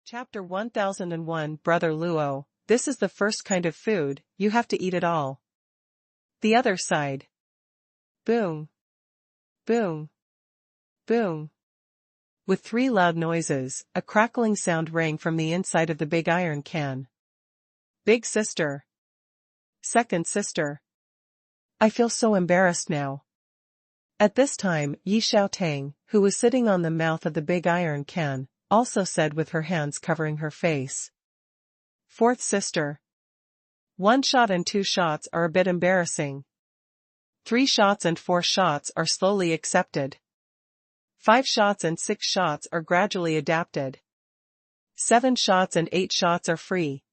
Chapter 1001 Brother Luo, this is the first kind of food, you have to eat it all. The other side. Boom. Boom. Boom. With three loud noises, a crackling sound rang from the inside of the big iron can. Big sister. Second sister. I feel so embarrassed now. At this time, Yi Xiaotang, who was sitting on the mouth of the big iron can, also said with her hands covering her face. Fourth sister. 1 shot and 2 shots are a bit embarrassing. 3 shots and 4 shots are slowly accepted. 5 shots and 6 shots are gradually adapted. 7 shots and 8 shots are free.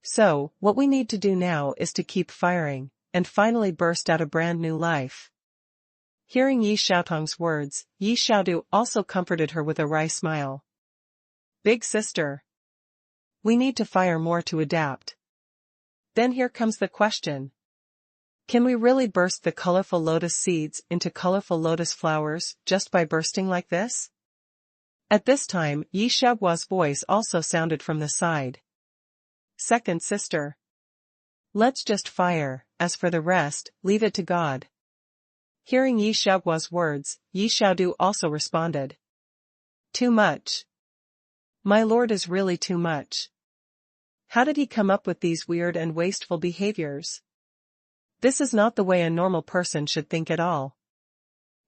So, what we need to do now is to keep firing, and finally burst out a brand new life. Hearing Yi Xiaotang's words, Yi Xiaodu also comforted her with a wry smile. Big sister. We need to fire more to adapt. Then here comes the question. Can we really burst the colorful lotus seeds into colorful lotus flowers just by bursting like this? At this time, Yi Xiaoguo's voice also sounded from the side. Second sister. Let's just fire, as for the rest, leave it to God. Hearing Yi Xiaoguo's words, Yi Xiaodu also responded. Too much. My lord is really too much. How did he come up with these weird and wasteful behaviors? This is not the way a normal person should think at all.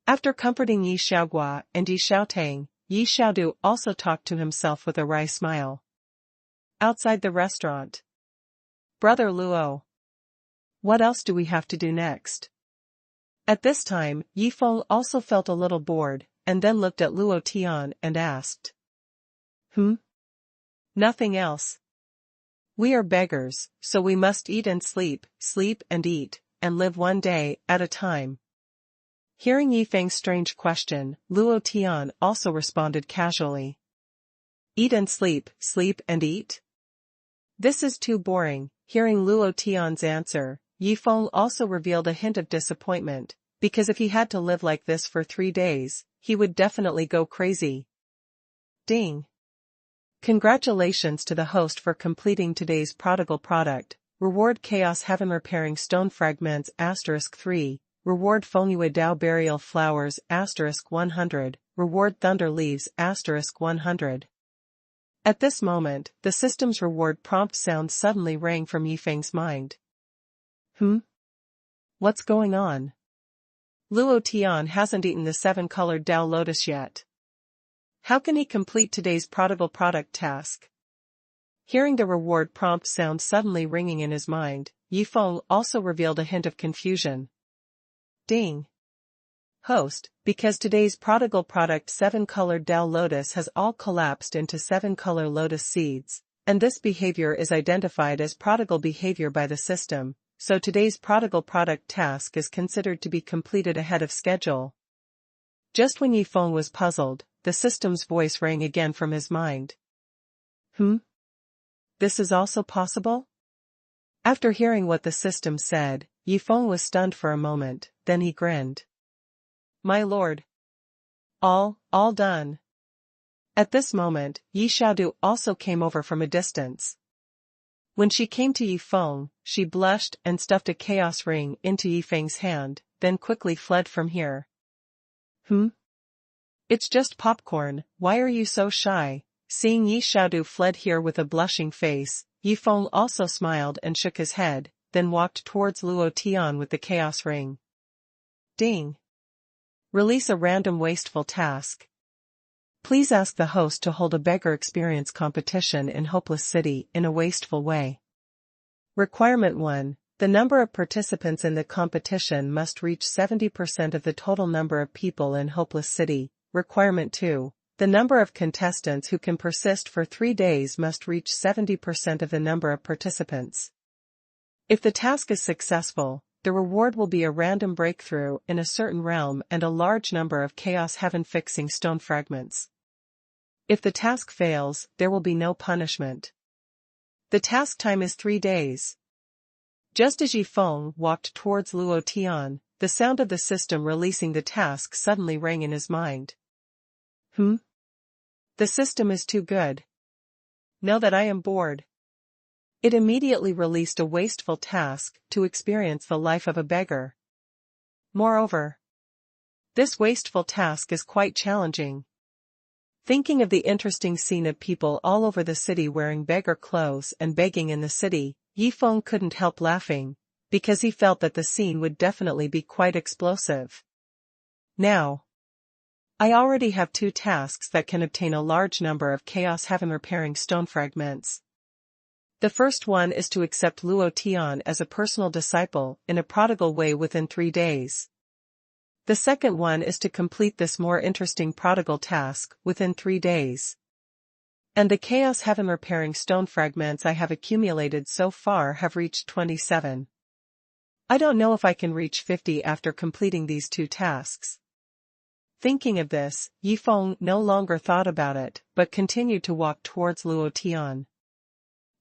After comforting Yi Xiaoguo and Yi Xiaotang, Yi Xiaodu also talked to himself with a wry smile. Outside the restaurant. Brother Luo. What else do we have to do next? At this time, Yi Feng also felt a little bored, and then looked at Luo Tian and asked. Nothing else. We are beggars, so we must eat and sleep and eat, and live one day at a time. Hearing Yi Feng's strange question, Luo Tian also responded casually. Eat and sleep and eat? This is too boring. Hearing Luo Tian's answer, Yi Feng also revealed a hint of disappointment, because if he had to live like this for 3 days, he would definitely go crazy. Ding. Congratulations to the host for completing today's prodigal product. Reward Chaos Heaven Repairing Stone Fragments *3. Reward Fengyue Dao Burial Flowers *100. Reward Thunder Leaves *100. At this moment, the system's reward prompt sound suddenly rang from Yi Feng's mind. What's going on? Luo Tian hasn't eaten the 7-colored Dao Lotus yet. How can he complete today's prodigal product task? Hearing the reward prompt sound suddenly ringing in his mind, Yi Feng also revealed a hint of confusion. Ding. Host, because today's prodigal product 7-colored Dao Lotus has all collapsed into 7-color lotus seeds, and this behavior is identified as prodigal behavior by the system, so today's prodigal product task is considered to be completed ahead of schedule. Just when Yi Feng was puzzled, the system's voice rang again from his mind. This is also possible? After hearing what the system said, Yi Feng was stunned for a moment, then he grinned. My lord. All done. At this moment, Yi Xiaodu also came over from a distance. When she came to Yi Feng, she blushed and stuffed a chaos ring into Yi Feng's hand, then quickly fled from here. It's just popcorn, why are you so shy? Seeing Yi Xiaodu fled here with a blushing face, Yi Feng also smiled and shook his head, then walked towards Luo Tian with the chaos ring. Ding. Release a random wasteful task. Please ask the host to hold a beggar experience competition in Hopeless City in a wasteful way. Requirement 1. The number of participants in the competition must reach 70% of the total number of people in Hopeless City. Requirement 2. The number of contestants who can persist for 3 days must reach 70% of the number of participants. If the task is successful, the reward will be a random breakthrough in a certain realm and a large number of Chaos Heaven Fixing Stone Fragments. If the task fails, there will be no punishment. The task time is 3 days. Just as Yi Feng walked towards Luo Tian, the sound of the system releasing the task suddenly rang in his mind. The system is too good. Know that I am bored. It immediately released a wasteful task to experience the life of a beggar. Moreover, this wasteful task is quite challenging. Thinking of the interesting scene of people all over the city wearing beggar clothes and begging in the city, Yifeng couldn't help laughing, because he felt that the scene would definitely be quite explosive. Now, I already have 2 tasks that can obtain a large number of chaos heaven repairing stone fragments. The first one is to accept Luo Tian as a personal disciple in a prodigal way within 3 days. The second one is to complete this more interesting prodigal task within 3 days. And the chaos heaven repairing stone fragments I have accumulated so far have reached 27. I don't know if I can reach 50 after completing these 2 tasks. Thinking of this, Yifeng no longer thought about it, but continued to walk towards Luo Tian.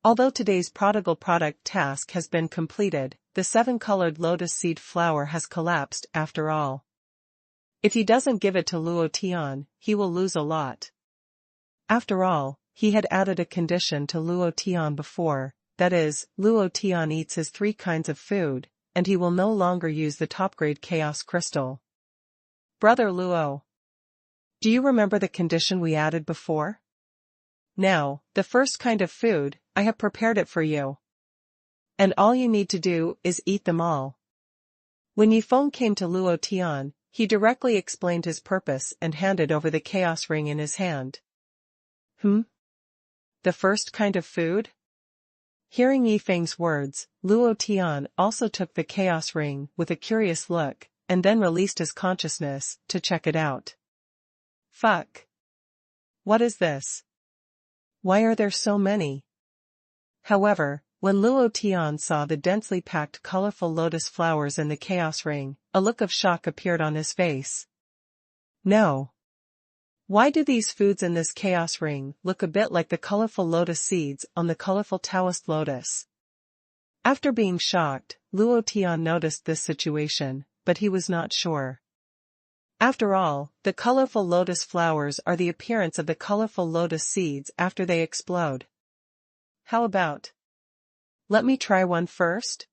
Although today's prodigal product task has been completed, the 7-colored lotus seed flower has collapsed after all. If he doesn't give it to Luo Tian, he will lose a lot. After all, he had added a condition to Luo Tian before, that is, Luo Tian eats his 3 kinds of food, and he will no longer use the top-grade chaos crystal. Brother Luo, do you remember the condition we added before? Now, the first kind of food, I have prepared it for you. And all you need to do is eat them all. When Yifeng came to Luo Tian, he directly explained his purpose and handed over the chaos ring in his hand. The first kind of food? Hearing Yifeng's words, Luo Tian also took the chaos ring with a curious look, and then released his consciousness to check it out. Fuck. What is this? Why are there so many? However, when Luo Tian saw the densely packed colorful lotus flowers in the chaos ring, a look of shock appeared on his face. No. Why do these foods in this chaos ring look a bit like the colorful lotus seeds on the colorful Taoist lotus? After being shocked, Luo Tian noticed this situation, but he was not sure. After all, the colorful lotus flowers are the appearance of the colorful lotus seeds after they explode. How about? Let me try one first?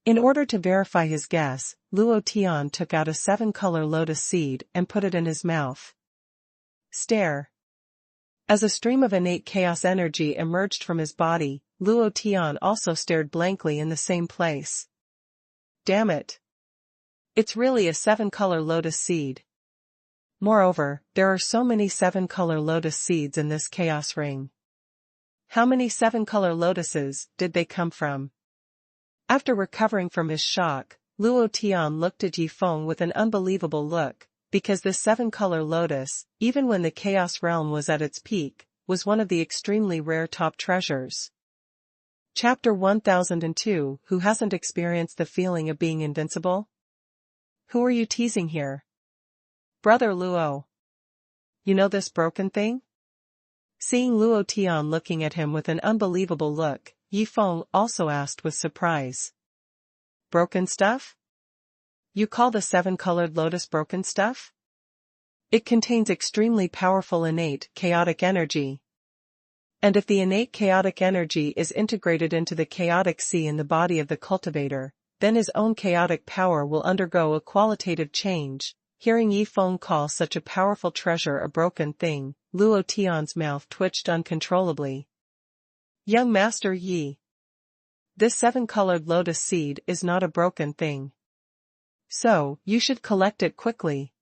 In order to verify his guess, Luo Tian took out a 7-color lotus seed and put it in his mouth. Stare. As a stream of innate chaos energy emerged from his body, Luo Tian also stared blankly in the same place. Damn it. It's really a 7-color lotus seed. Moreover, there are so many 7-color lotus seeds in this chaos ring. How many 7-color lotuses did they come from? After recovering from his shock, Luo Tian looked at Yifeng with an unbelievable look, because this 7-color lotus, even when the chaos realm was at its peak, was one of the extremely rare top treasures. Chapter 1002. Who hasn't experienced the feeling of being invincible? Who are you teasing here? Brother Luo. You know this broken thing? Seeing Luo Tian looking at him with an unbelievable look, Yifeng also asked with surprise. Broken stuff? You call the 7-colored lotus broken stuff? It contains extremely powerful innate chaotic energy. And if the innate chaotic energy is integrated into the chaotic sea in the body of the cultivator, then his own chaotic power will undergo a qualitative change. Hearing Yifeng call such a powerful treasure a broken thing, Luo Tian's mouth twitched uncontrollably. Young Master Yi. This 7-colored lotus seed is not a broken thing. So, you should collect it quickly.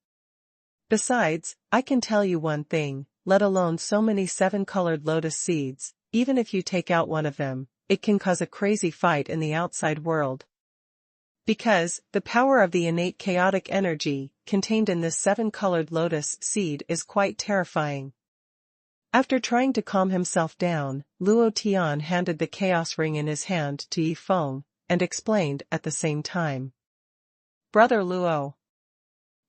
Besides, I can tell you one thing, let alone so many 7-colored lotus seeds, even if you take out one of them, it can cause a crazy fight in the outside world. Because, the power of the innate chaotic energy, contained in this 7-colored lotus seed is quite terrifying. After trying to calm himself down, Luo Tian handed the chaos ring in his hand to Yifeng, and explained at the same time. Brother Luo.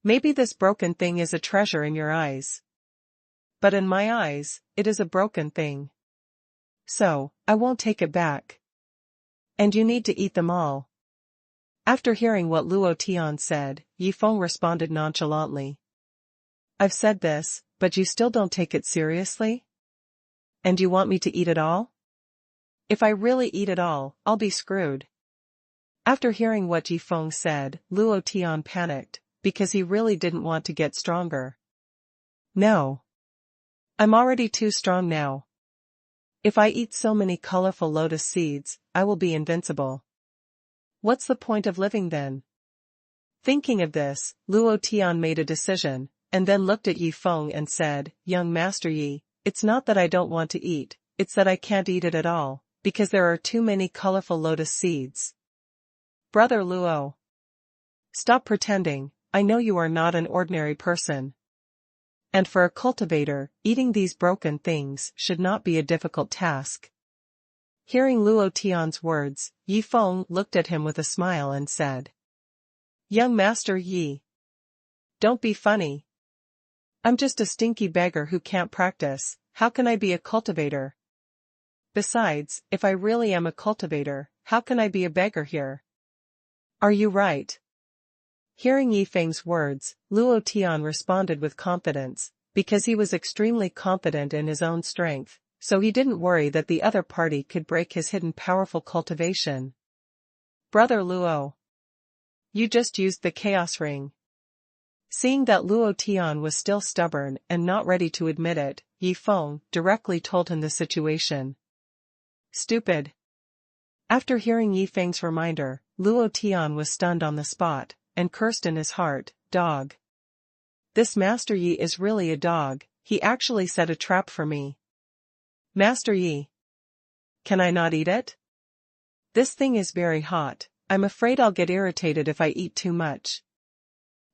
Maybe this broken thing is a treasure in your eyes. But in my eyes, it is a broken thing. So, I won't take it back. And you need to eat them all. After hearing what Luo Tian said, Yifeng responded nonchalantly. I've said this, but you still don't take it seriously? And you want me to eat it all? If I really eat it all, I'll be screwed. After hearing what Yi Feng said, Luo Tian panicked, because he really didn't want to get stronger. No. I'm already too strong now. If I eat so many colorful lotus seeds, I will be invincible. What's the point of living then? Thinking of this, Luo Tian made a decision, and then looked at Yi Feng and said, Young Master Yi, it's not that I don't want to eat, it's that I can't eat it at all, because there are too many colorful lotus seeds. Brother Luo. Stop pretending, I know you are not an ordinary person. And for a cultivator, eating these broken things should not be a difficult task. Hearing Luo Tian's words, Yi Feng looked at him with a smile and said, Young Master Yi. Don't be funny. I'm just a stinky beggar who can't practice, how can I be a cultivator? Besides, if I really am a cultivator, how can I be a beggar here? Are you right? Hearing Yi Feng's words, Luo Tian responded with confidence, because he was extremely confident in his own strength, so he didn't worry that the other party could break his hidden powerful cultivation. Brother Luo. You just used the chaos ring. Seeing that Luo Tian was still stubborn and not ready to admit it, Yi Feng directly told him the situation. Stupid. After hearing Yi Feng's reminder, Luo Tian was stunned on the spot, and cursed in his heart, Dog. This Master Yi is really a dog, he actually set a trap for me. Master Yi. Can I not eat it? This thing is very hot, I'm afraid I'll get irritated if I eat too much.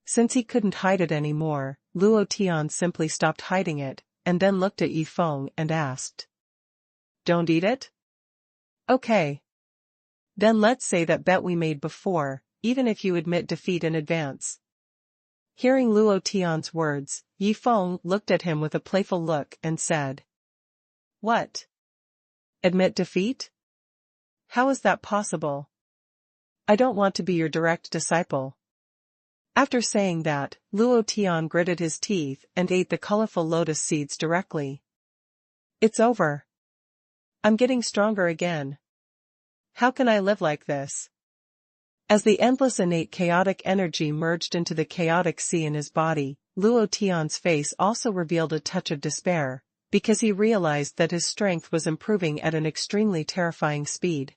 Since he couldn't hide it anymore, Luo Tian simply stopped hiding it, and then looked at Yi Feng and asked. Don't eat it? Okay. Then let's say that bet we made before, even if you admit defeat in advance. Hearing Luo Tian's words, Yi Feng looked at him with a playful look and said. What? Admit defeat? How is that possible? I don't want to be your direct disciple. After saying that, Luo Tian gritted his teeth and ate the colorful lotus seeds directly. It's over. I'm getting stronger again. How can I live like this? As the endless innate chaotic energy merged into the chaotic sea in his body, Luo Tian's face also revealed a touch of despair, because he realized that his strength was improving at an extremely terrifying speed.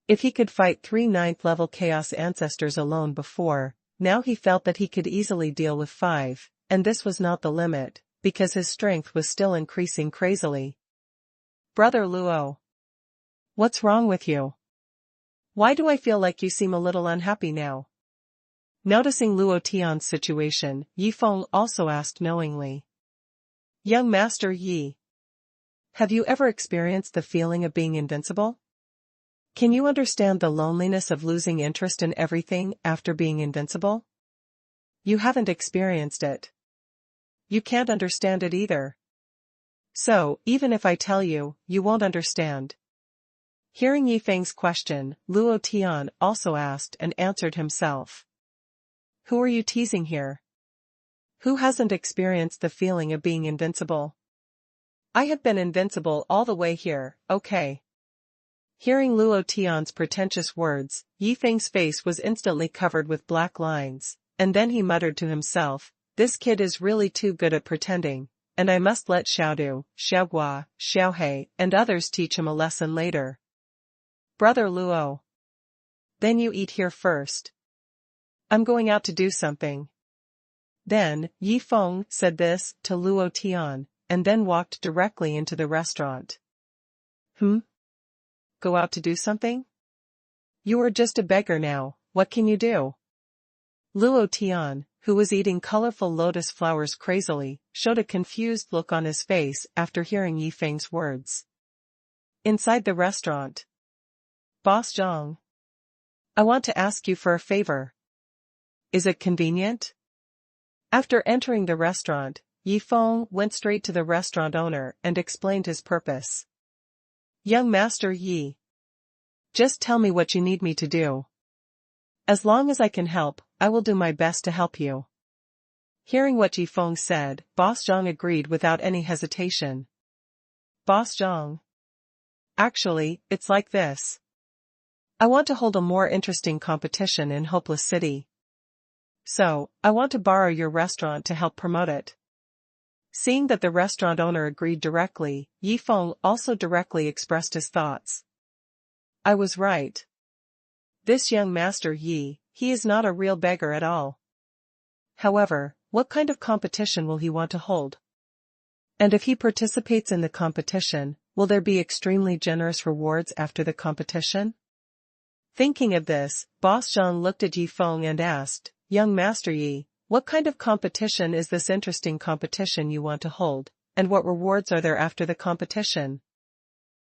If he could fight 3 9th-level chaos ancestors alone before, now he felt that he could easily deal with 5, and this was not the limit, because his strength was still increasing crazily. Brother Luo. What's wrong with you? Why do I feel like you seem a little unhappy now? Noticing Luo Tian's situation, Yi Feng also asked knowingly. Young Master Yi. Have you ever experienced the feeling of being invincible? Can you understand the loneliness of losing interest in everything after being invincible? You haven't experienced it. You can't understand it either. So, even if I tell you, you won't understand. Hearing Yi Feng's question, Luo Tian also asked and answered himself. Who are you teasing here? Who hasn't experienced the feeling of being invincible? I have been invincible all the way here, okay. Hearing Luo Tian's pretentious words, Yi Feng's face was instantly covered with black lines, and then he muttered to himself, this kid is really too good at pretending, and I must let Xiaodu, Xiaohua, Xiaohe, and others teach him a lesson later. Brother Luo. Then you eat here first. I'm going out to do something. Then, Yi Feng said this to Luo Tian, and then walked directly into the restaurant. Go out to do something? You are just a beggar now, what can you do? Luo Tian, who was eating colorful lotus flowers crazily, showed a confused look on his face after hearing Yi Feng's words. Inside the restaurant. Boss Zhang. I want to ask you for a favor. Is it convenient? After entering the restaurant, Yi Feng went straight to the restaurant owner and explained his purpose. Young Master Yi. Just tell me what you need me to do. As long as I can help, I will do my best to help you. Hearing what Yi Feng said, Boss Zhang agreed without any hesitation. Boss Zhang. Actually, it's like this. I want to hold a more interesting competition in Hopeless City. So, I want to borrow your restaurant to help promote it. Seeing that the restaurant owner agreed directly, Yifeng also directly expressed his thoughts. I was right. This young master Yi, he is not a real beggar at all. However, what kind of competition will he want to hold? And if he participates in the competition, will there be extremely generous rewards after the competition? Thinking of this, Boss Zhang looked at Yifeng and asked, Young Master Yi, what kind of competition is this interesting competition you want to hold, and what rewards are there after the competition?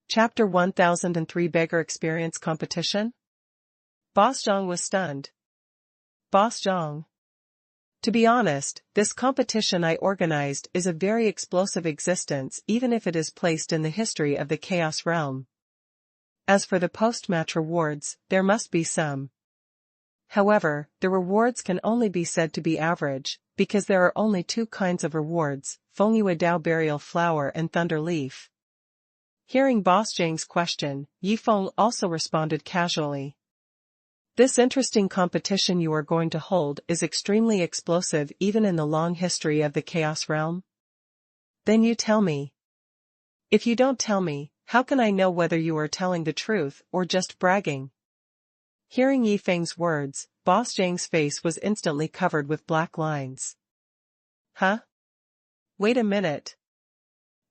Chapter 1003 Beggar Experience Competition? Boss Zhang was stunned. Boss Zhang. To be honest, this competition I organized is a very explosive existence even if it is placed in the history of the Chaos Realm. As for the post-match rewards, there must be some. However, the rewards can only be said to be average, because there are only two kinds of rewards, Fengyue Dao Burial Flower and Thunder Leaf. Hearing Boss Zhang's question, Yifeng also responded casually. This interesting competition you are going to hold is extremely explosive even in the long history of the Chaos Realm? Then you tell me. If you don't tell me, how can I know whether you are telling the truth or just bragging? Hearing Yifeng's words, Boss Zhang's face was instantly covered with black lines. Huh? Wait a minute.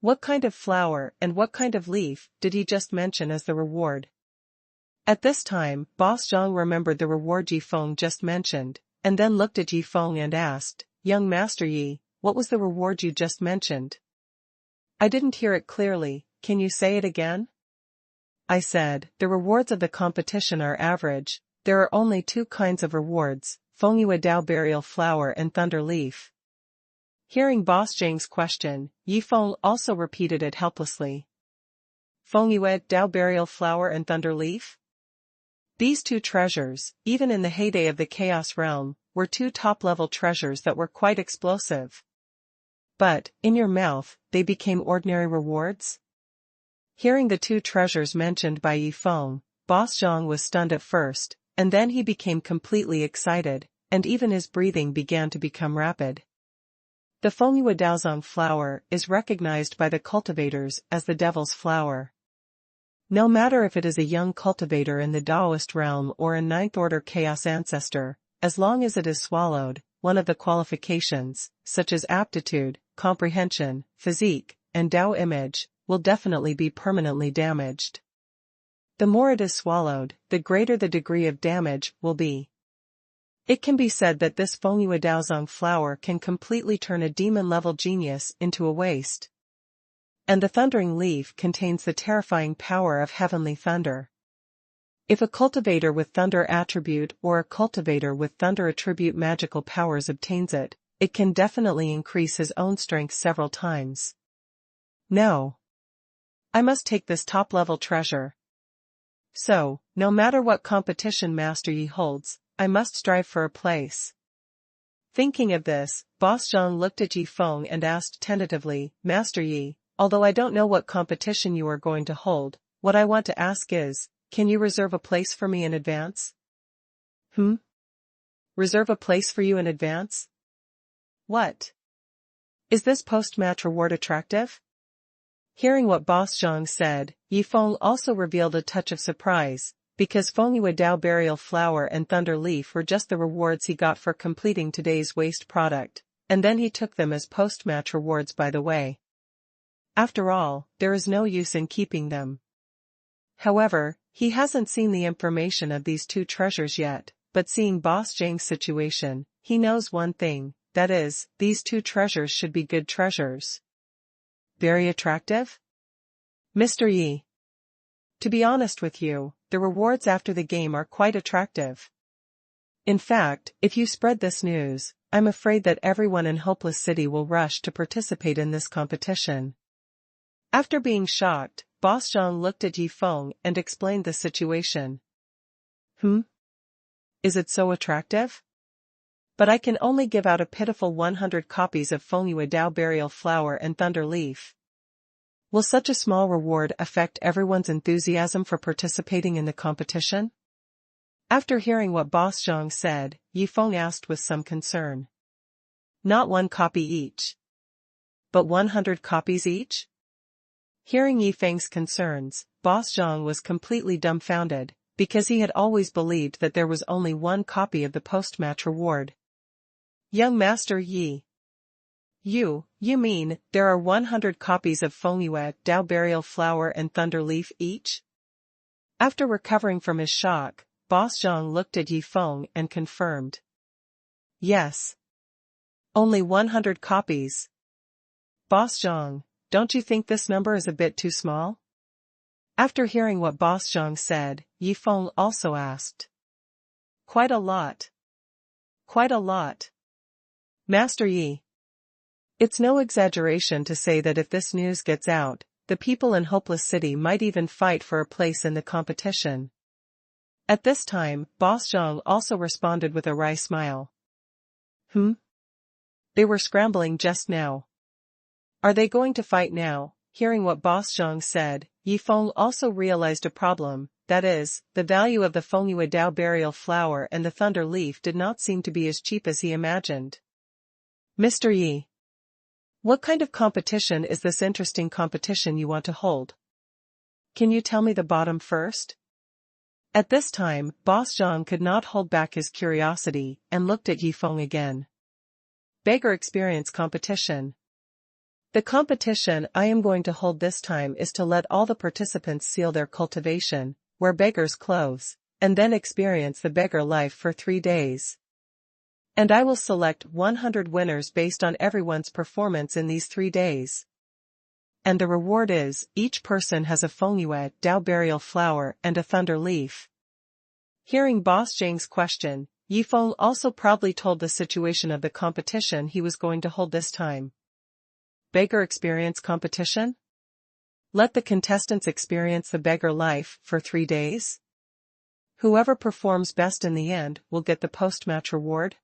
What kind of flower and what kind of leaf did he just mention as the reward? At this time, Boss Zhang remembered the reward Yifeng just mentioned, and then looked at Yifeng and asked, Young Master Yi, what was the reward you just mentioned? I didn't hear it clearly, can you say it again? I said, the rewards of the competition are average, there are only two kinds of rewards, Fengyue Dao Burial Flower and Thunder Leaf. Hearing Boss Zhang's question, Yifeng also repeated it helplessly. Fengyue Dao Burial Flower and Thunder Leaf? These two treasures, even in the heyday of the Chaos Realm, were two top-level treasures that were quite explosive. But, in your mouth, they became ordinary rewards? Hearing the two treasures mentioned by Yifeng, Boss Zhang was stunned at first, and then he became completely excited, and even his breathing began to become rapid. The Fengyue Daozong flower is recognized by the cultivators as the devil's flower. No matter if it is a young cultivator in the Taoist realm or a ninth-order chaos ancestor, as long as it is swallowed, one of the qualifications, such as aptitude, comprehension, physique, and Tao image, will definitely be permanently damaged. The more it is swallowed, the greater the degree of damage will be. It can be said that this Fengyue Daozong flower can completely turn a demon-level genius into a waste. And the thundering leaf contains the terrifying power of heavenly thunder. If a cultivator with thunder attribute or a cultivator with thunder attribute magical powers obtains it, it can definitely increase his own strength several times. No. I must take this top-level treasure. So, no matter what competition Master Yi holds, I must strive for a place. Thinking of this, Boss Zhang looked at Yifeng and asked tentatively, Master Yi, although I don't know what competition you are going to hold, what I want to ask is, can you reserve a place for me in advance? Reserve a place for you in advance? What? Is this post-match reward attractive? Hearing what Boss Zhang said, Yifeng also revealed a touch of surprise, because Fengyue Dao Burial Flower and Thunder Leaf were just the rewards he got for completing today's waste product, and then he took them as post-match rewards by the way. After all, there is no use in keeping them. However, he hasn't seen the information of these two treasures yet, but seeing Boss Zhang's situation, he knows one thing, that is, these two treasures should be good treasures. Very attractive? Mr. Yi. To be honest with you, the rewards after the game are quite attractive. In fact, if you spread this news, I'm afraid that everyone in Hopeless City will rush to participate in this competition. After being shocked, Boss Zhang looked at Yifeng and explained the situation. Is it so attractive? But I can only give out a pitiful 100 copies of Fengyue Dao Burial Flower and Thunder Leaf. Will such a small reward affect everyone's enthusiasm for participating in the competition? After hearing what Boss Zhang said, Yifeng asked with some concern. Not 1 copy each. But 100 copies each? Hearing Yifeng's concerns, Boss Zhang was completely dumbfounded, because he had always believed that there was only 1 copy of the post-match reward. Young Master Yi. You mean, there are 100 copies of Fengyue, Dao Burial Flower and Thunder Leaf each? After recovering from his shock, Boss Zhang looked at Yifeng and confirmed. Yes. Only 100 copies. Boss Zhang, don't you think this number is a bit too small? After hearing what Boss Zhang said, Yifeng also asked. Quite a lot. Quite a lot. Master Yi. It's no exaggeration to say that if this news gets out, the people in Hopeless City might even fight for a place in the competition. At this time, Boss Zhang also responded with a wry smile. They were scrambling just now. Are they going to fight now? Hearing what Boss Zhang said, Yifeng also realized a problem, that is, the value of the Fengyue Dao Burial Flower and the Thunder Leaf did not seem to be as cheap as he imagined. Mr. Yi. What kind of competition is this interesting competition you want to hold? Can you tell me the bottom first? At this time, Boss Zhang could not hold back his curiosity and looked at Yifeng again. Beggar Experience Competition. The competition I am going to hold this time is to let all the participants seal their cultivation, wear beggars' clothes, and then experience the beggar life for 3 days. And I will select 100 winners based on everyone's performance in these 3 days. And the reward is, each person has a Fengyue Dao Burial Flower and a Thunder Leaf. Hearing Boss Zhang's question, Yifeng also proudly told the situation of the competition he was going to hold this time. Beggar Experience Competition? Let the contestants experience the beggar life for 3 days? Whoever performs best in the end will get the post-match reward?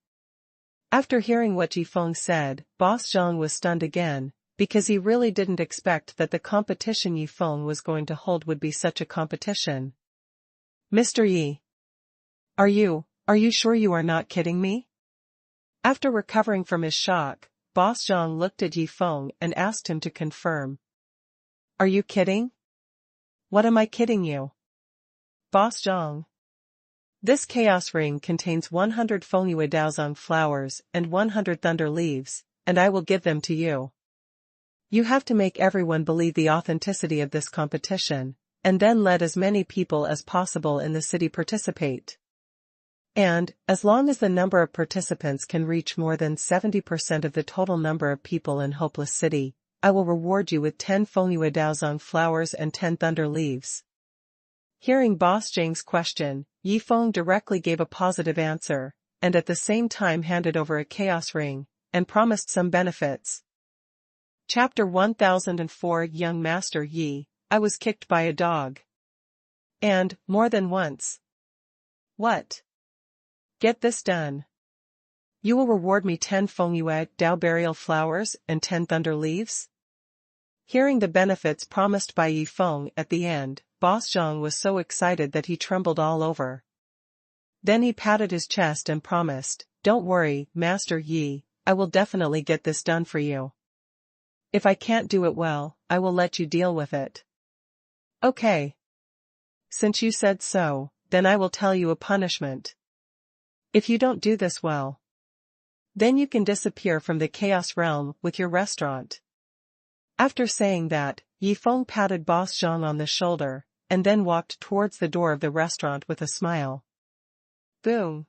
After hearing what Yifeng said, Boss Zhang was stunned again, because he really didn't expect that the competition Yifeng was going to hold would be such a competition. Mr. Yi. Are you sure you are not kidding me? After recovering from his shock, Boss Zhang looked at Yifeng and asked him to confirm. Are you kidding? What am I kidding you? Boss Zhang. This chaos ring contains 100 Fengyue Daozang flowers and 100 thunder leaves, and I will give them to you. You have to make everyone believe the authenticity of this competition, and then let as many people as possible in the city participate. And, as long as the number of participants can reach more than 70% of the total number of people in Hopeless City, I will reward you with 10 Fengyue Daozang flowers and 10 thunder leaves. Hearing Boss Zhang's question, Yifeng directly gave a positive answer, and at the same time handed over a chaos ring, and promised some benefits. Chapter 1004 Young Master Yi, I was kicked by a dog. And, more than once. What? Get this done. You will reward me 10 Fengyue Dao Burial Flowers and 10 Thunder Leaves? Hearing the benefits promised by Yifeng at the end, Boss Zhang was so excited that he trembled all over. Then he patted his chest and promised, Don't worry, Master Yi, I will definitely get this done for you. If I can't do it well, I will let you deal with it. Okay. Since you said so, then I will tell you a punishment. If you don't do this well, then you can disappear from the Chaos Realm with your restaurant. After saying that, Yifeng patted Boss Zhang on the shoulder, and then walked towards the door of the restaurant with a smile. Boom.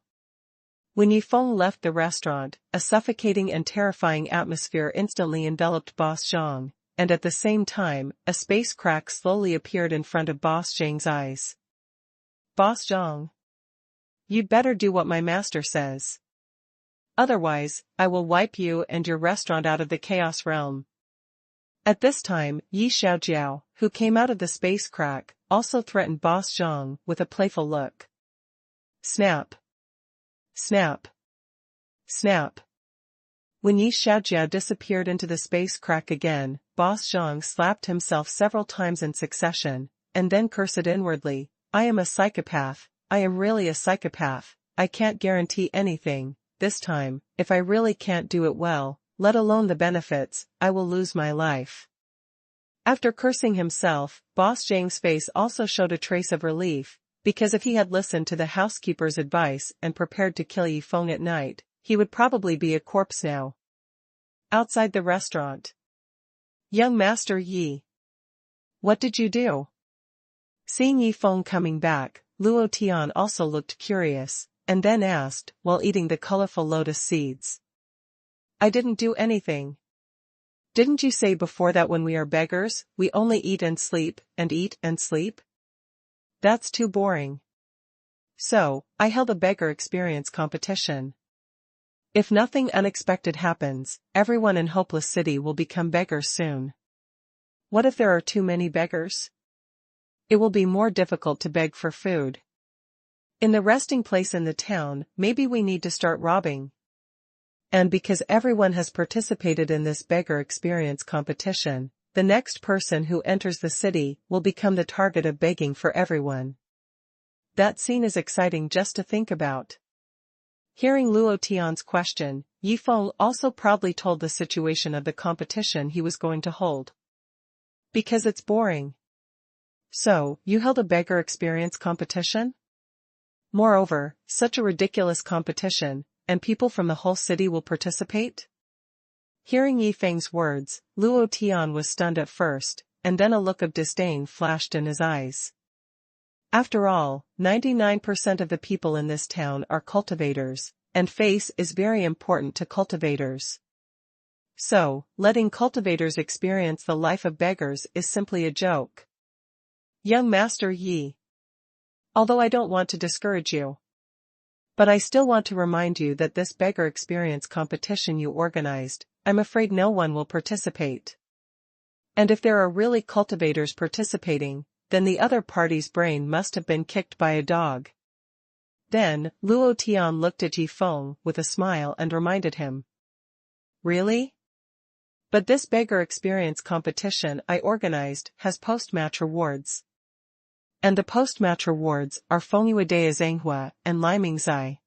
When Yifeng left the restaurant, a suffocating and terrifying atmosphere instantly enveloped Boss Zhang, and at the same time, a space crack slowly appeared in front of Boss Zhang's eyes. Boss Zhang. You'd better do what my master says. Otherwise, I will wipe you and your restaurant out of the Chaos Realm. At this time, Yi Xiaojiao, who came out of the space crack, also threatened Boss Zhang with a playful look. Snap. Snap. Snap. When Yi Xiaojiao disappeared into the space crack again, Boss Zhang slapped himself several times in succession, and then cursed inwardly, I am a psychopath, I am really a psychopath, I can't guarantee anything, this time, if I really can't do it well, let alone the benefits, I will lose my life. After cursing himself, Boss Zhang's face also showed a trace of relief, because if he had listened to the housekeeper's advice and prepared to kill Yi Feng at night, he would probably be a corpse now. Outside the restaurant. Young Master Yi. What did you do? Seeing Yi Feng coming back, Luo Tian also looked curious, and then asked, while eating the colorful lotus seeds. I didn't do anything. Didn't you say before that when we are beggars, we only eat and sleep, and eat and sleep? That's too boring. So, I held a beggar experience competition. If nothing unexpected happens, everyone in Hopeless City will become beggars soon. What if there are too many beggars? It will be more difficult to beg for food. In the resting place in the town, maybe we need to start robbing. And because everyone has participated in this beggar experience competition, the next person who enters the city will become the target of begging for everyone. That scene is exciting just to think about. Hearing Luo Tian's question, Yi Feng also proudly told the situation of the competition he was going to hold. Because it's boring. So, you held a beggar experience competition? Moreover, such a ridiculous competition, and people from the whole city will participate? Hearing Yi Feng's words, Luo Tian was stunned at first, and then a look of disdain flashed in his eyes. After all, 99% of the people in this town are cultivators, and face is very important to cultivators. So, letting cultivators experience the life of beggars is simply a joke. Young Master Yi. Although I don't want to discourage you, but I still want to remind you that this beggar experience competition you organized, I'm afraid no one will participate. And if there are really cultivators participating, then the other party's brain must have been kicked by a dog. Then, Luo Tian looked at Yi Feng with a smile and reminded him. Really? But this beggar experience competition I organized has post-match rewards. And the post-match rewards are Fengyue de Zhanghua and Liming Zai.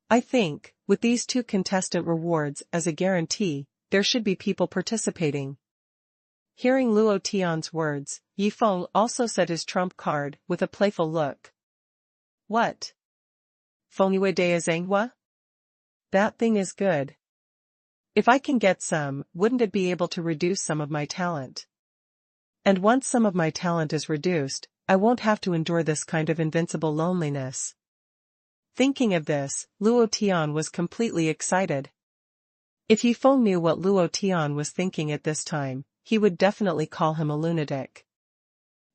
I think, with these two contestant rewards as a guarantee, there should be people participating. Hearing Luo Tian's words, Yi Feng also set his trump card with a playful look. What? Fengyue de Zhanghua? That thing is good. If I can get some, wouldn't it be able to reduce some of my talent? And once some of my talent is reduced, I won't have to endure this kind of invincible loneliness. Thinking of this, Luo Tian was completely excited. If Yi Feng knew what Luo Tian was thinking at this time, he would definitely call him a lunatic.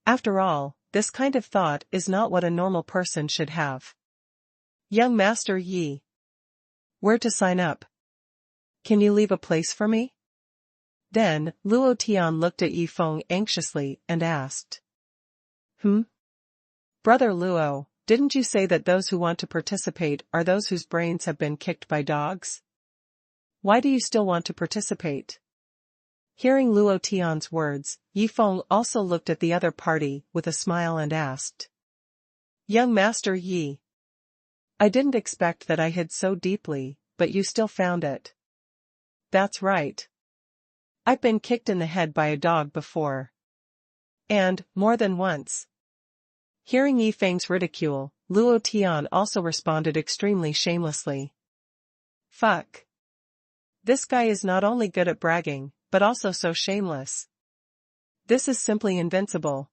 After all, this kind of thought is not what a normal person should have. Young Master Yi. Where to sign up? Can you leave a place for me? Then, Luo Tian looked at Yi Feng anxiously and asked. Brother Luo, didn't you say that those who want to participate are those whose brains have been kicked by dogs? Why do you still want to participate? Hearing Luo Tian's words, Yi Feng also looked at the other party with a smile and asked. Young Master Yi. I didn't expect that I hid so deeply, but you still found it. That's right. I've been kicked in the head by a dog before. And, more than once. Hearing Yi Feng's ridicule, Luo Tian also responded extremely shamelessly. Fuck. This guy is not only good at bragging, but also so shameless. This is simply invincible.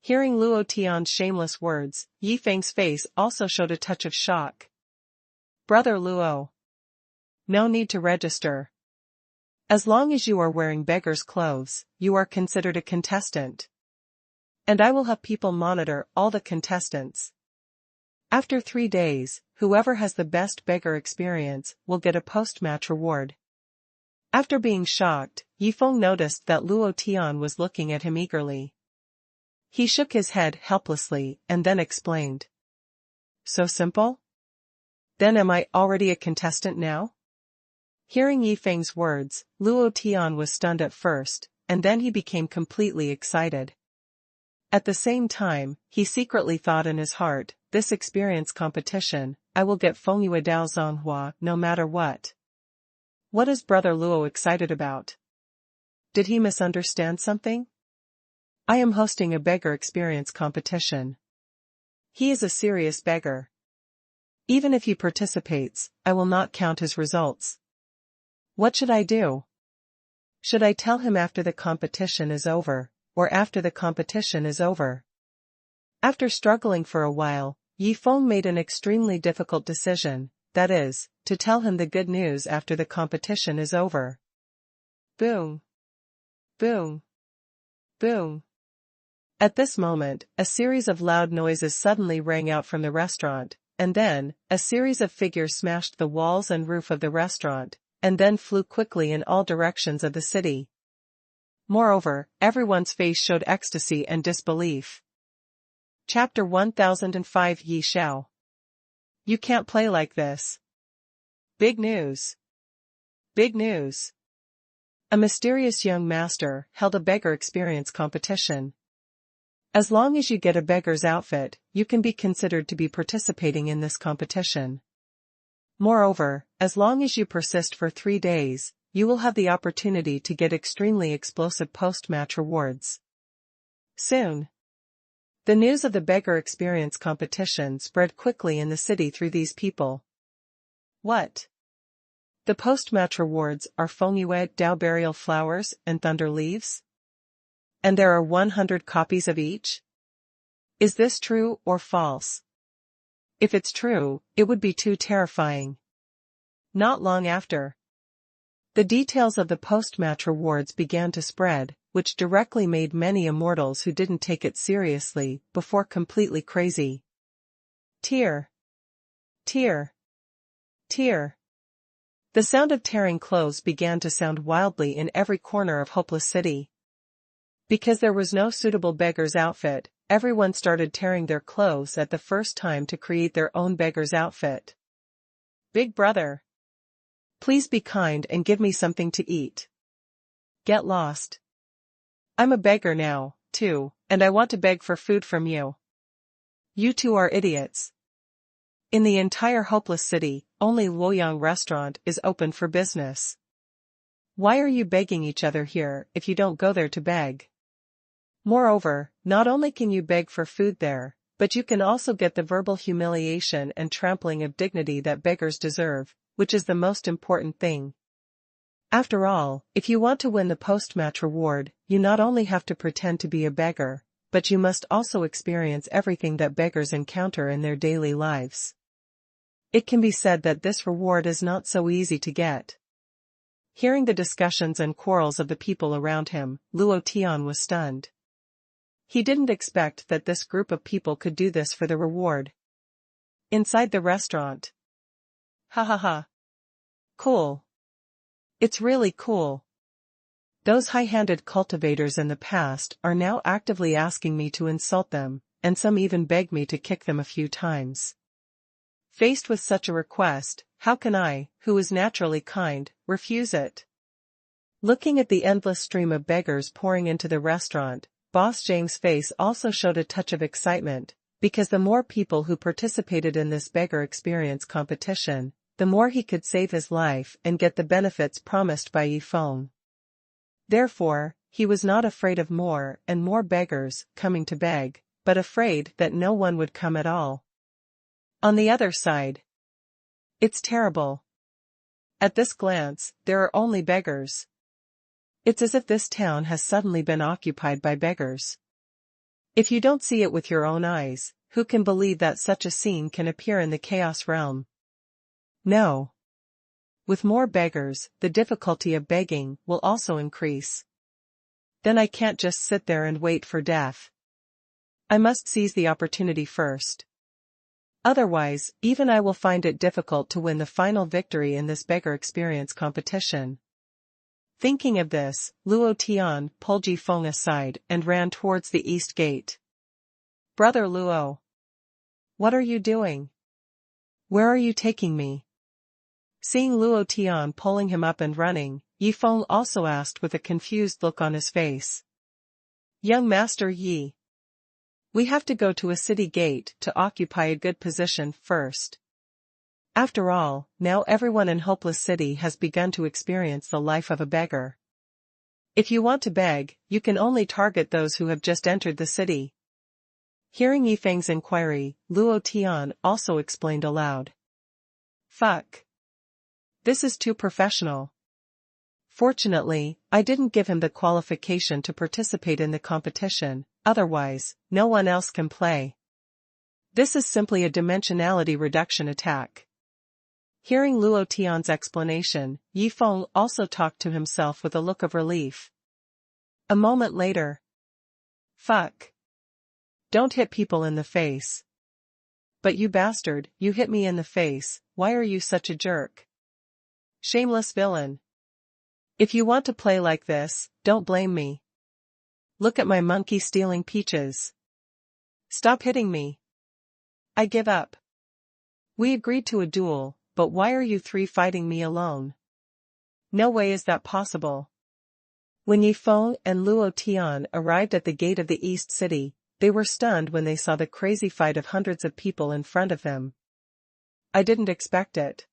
Hearing Luo Tian's shameless words, Yi Feng's face also showed a touch of shock. Brother Luo. No need to register. As long as you are wearing beggar's clothes, you are considered a contestant. And I will have people monitor all the contestants. After 3 days, whoever has the best beggar experience will get a post-match reward. After being shocked, Yi Feng noticed that Luo Tian was looking at him eagerly. He shook his head helplessly and then explained. So simple? Then am I already a contestant now? Hearing Yi Feng's words, Luo Tian was stunned at first, and then he became completely excited. At the same time, he secretly thought in his heart, this experience competition, I will get Fengyue Dao Zonghua no matter what. What is Brother Luo excited about? Did he misunderstand something? I am hosting a beggar experience competition. He is a serious beggar. Even if he participates, I will not count his results. What should I do? Should I tell him after the competition is over, or after the competition is over? After struggling for a while, Yi Feng made an extremely difficult decision, that is, to tell him the good news after the competition is over. Boom. Boom. Boom. At this moment, a series of loud noises suddenly rang out from the restaurant, and then, a series of figures smashed the walls and roof of the restaurant, and then flew quickly in all directions of the city. Moreover, everyone's face showed ecstasy and disbelief. Chapter 1005 Yi Xiao. You can't play like this. Big news. Big news. A mysterious young master held a beggar experience competition. As long as you get a beggar's outfit, you can be considered to be participating in this competition. Moreover, as long as you persist for 3 days, you will have the opportunity to get extremely explosive post-match rewards. Soon. The news of the beggar experience competition spread quickly in the city through these people. What? The post-match rewards are Fengyue Dao burial flowers and thunder leaves? And there are 100 copies of each? Is this true or false? If it's true, it would be too terrifying. Not long after, the details of the post-match rewards began to spread, which directly made many immortals who didn't take it seriously before completely crazy. Tear. Tear. Tear. The sound of tearing clothes began to sound wildly in every corner of Hopeless City. Because there was no suitable beggar's outfit, everyone started tearing their clothes at the first time to create their own beggar's outfit. Big brother. Please be kind and give me something to eat. Get lost. I'm a beggar now, too, and I want to beg for food from you. You two are idiots. In the entire Hopeless City, only Luoyang restaurant is open for business. Why are you begging each other here if you don't go there to beg? Moreover, not only can you beg for food there, but you can also get the verbal humiliation and trampling of dignity that beggars deserve, which is the most important thing. After all, if you want to win the post-match reward, you not only have to pretend to be a beggar, but you must also experience everything that beggars encounter in their daily lives. It can be said that this reward is not so easy to get. Hearing the discussions and quarrels of the people around him, Luo Tian was stunned. He didn't expect that this group of people could do this for the reward. Inside the restaurant. Ha ha ha. Cool. It's really cool. Those high-handed cultivators in the past are now actively asking me to insult them, and some even beg me to kick them a few times. Faced with such a request, how can I, who is naturally kind, refuse it? Looking at the endless stream of beggars pouring into the restaurant, Boss James' face also showed a touch of excitement, because the more people who participated in this beggar experience competition, the more he could save his life and get the benefits promised by Yi Feng. Therefore, he was not afraid of more and more beggars coming to beg, but afraid that no one would come at all. On the other side, it's terrible. At this glance, there are only beggars. It's as if this town has suddenly been occupied by beggars. If you don't see it with your own eyes, who can believe that such a scene can appear in the chaos realm? No. With more beggars, the difficulty of begging will also increase. Then I can't just sit there and wait for death. I must seize the opportunity first. Otherwise, even I will find it difficult to win the final victory in this beggar experience competition. Thinking of this, Luo Tian pulled Yi Feng aside and ran towards the east gate. Brother Luo. What are you doing? Where are you taking me? Seeing Luo Tian pulling him up and running, Yi Feng also asked with a confused look on his face. Young Master Yi. We have to go to a city gate to occupy a good position first. After all, now everyone in Hopeless City has begun to experience the life of a beggar. If you want to beg, you can only target those who have just entered the city. Hearing Yi Feng's inquiry, Luo Tian also explained aloud. Fuck. This is too professional. Fortunately, I didn't give him the qualification to participate in the competition, otherwise, no one else can play. This is simply a dimensionality reduction attack. Hearing Luo Tian's explanation, Yi Feng also talked to himself with a look of relief. A moment later. Fuck. Don't hit people in the face. But you bastard, you hit me in the face, why are you such a jerk? Shameless villain. If you want to play like this, don't blame me. Look at my monkey stealing peaches. Stop hitting me. I give up. We agreed to a duel, but why are you three fighting me alone? No way is that possible. When Yi Feng and Luo Tian arrived at the gate of the East City, they were stunned when they saw the crazy fight of hundreds of people in front of them. I didn't expect it.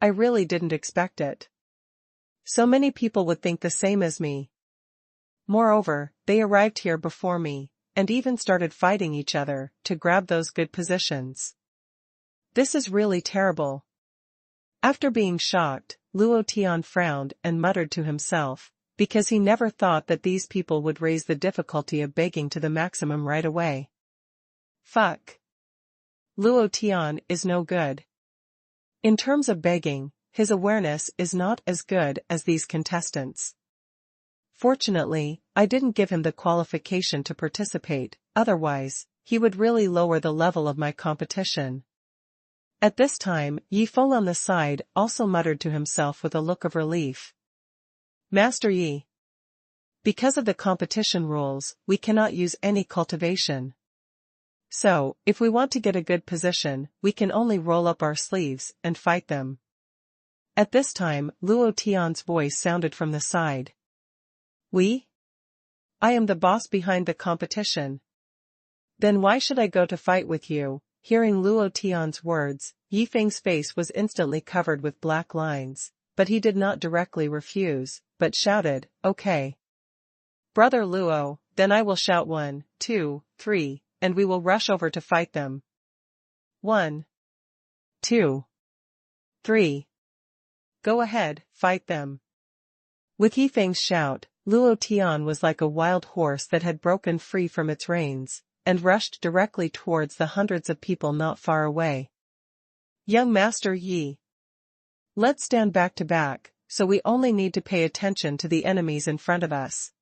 I really didn't expect it. So many people would think the same as me. Moreover, they arrived here before me, and even started fighting each other to grab those good positions. This is really terrible. After being shocked, Luo Tian frowned and muttered to himself, because he never thought that these people would raise the difficulty of begging to the maximum right away. Fuck. Luo Tian is no good. In terms of begging, his awareness is not as good as these contestants. Fortunately, I didn't give him the qualification to participate, otherwise, he would really lower the level of my competition. At this time, Yi Feng on the side also muttered to himself with a look of relief. Master Yi. Because of the competition rules, we cannot use any cultivation. So, if we want to get a good position, we can only roll up our sleeves and fight them. At this time, Luo Tian's voice sounded from the side. We? I am the boss behind the competition. Then why should I go to fight with you? Hearing Luo Tian's words, Yi Feng's face was instantly covered with black lines, but he did not directly refuse, but shouted, okay. Brother Luo, then I will shout 1, 2, 3, and we will rush over to fight them. 1, 2, 3. Go ahead, fight them. With Yi Feng's shout, Luo Tian was like a wild horse that had broken free from its reins, and rushed directly towards the hundreds of people not far away. Young Master Yi. Let's stand back to back, so we only need to pay attention to the enemies in front of us.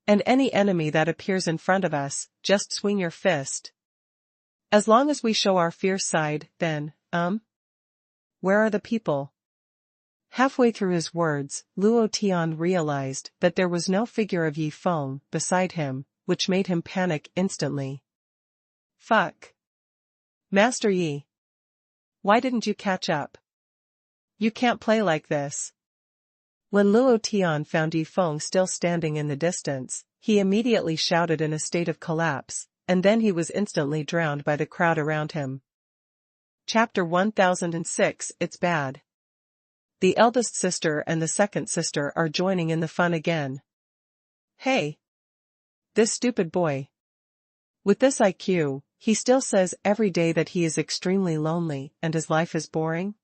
And any enemy that appears in front of us, just swing your fist. As long as we show our fierce side, then, where are the people? Halfway through his words, Luo Tian realized that there was no figure of Yi Feng beside him, which made him panic instantly. Fuck. Master Yi. Why didn't you catch up? You can't play like this. When Luo Tian found Yi Feng still standing in the distance, he immediately shouted in a state of collapse, and then he was instantly drowned by the crowd around him. Chapter 1006 It's Bad. The eldest sister and the second sister are joining in the fun again. Hey! This stupid boy. With this IQ, he still says every day that he is extremely lonely and his life is boring?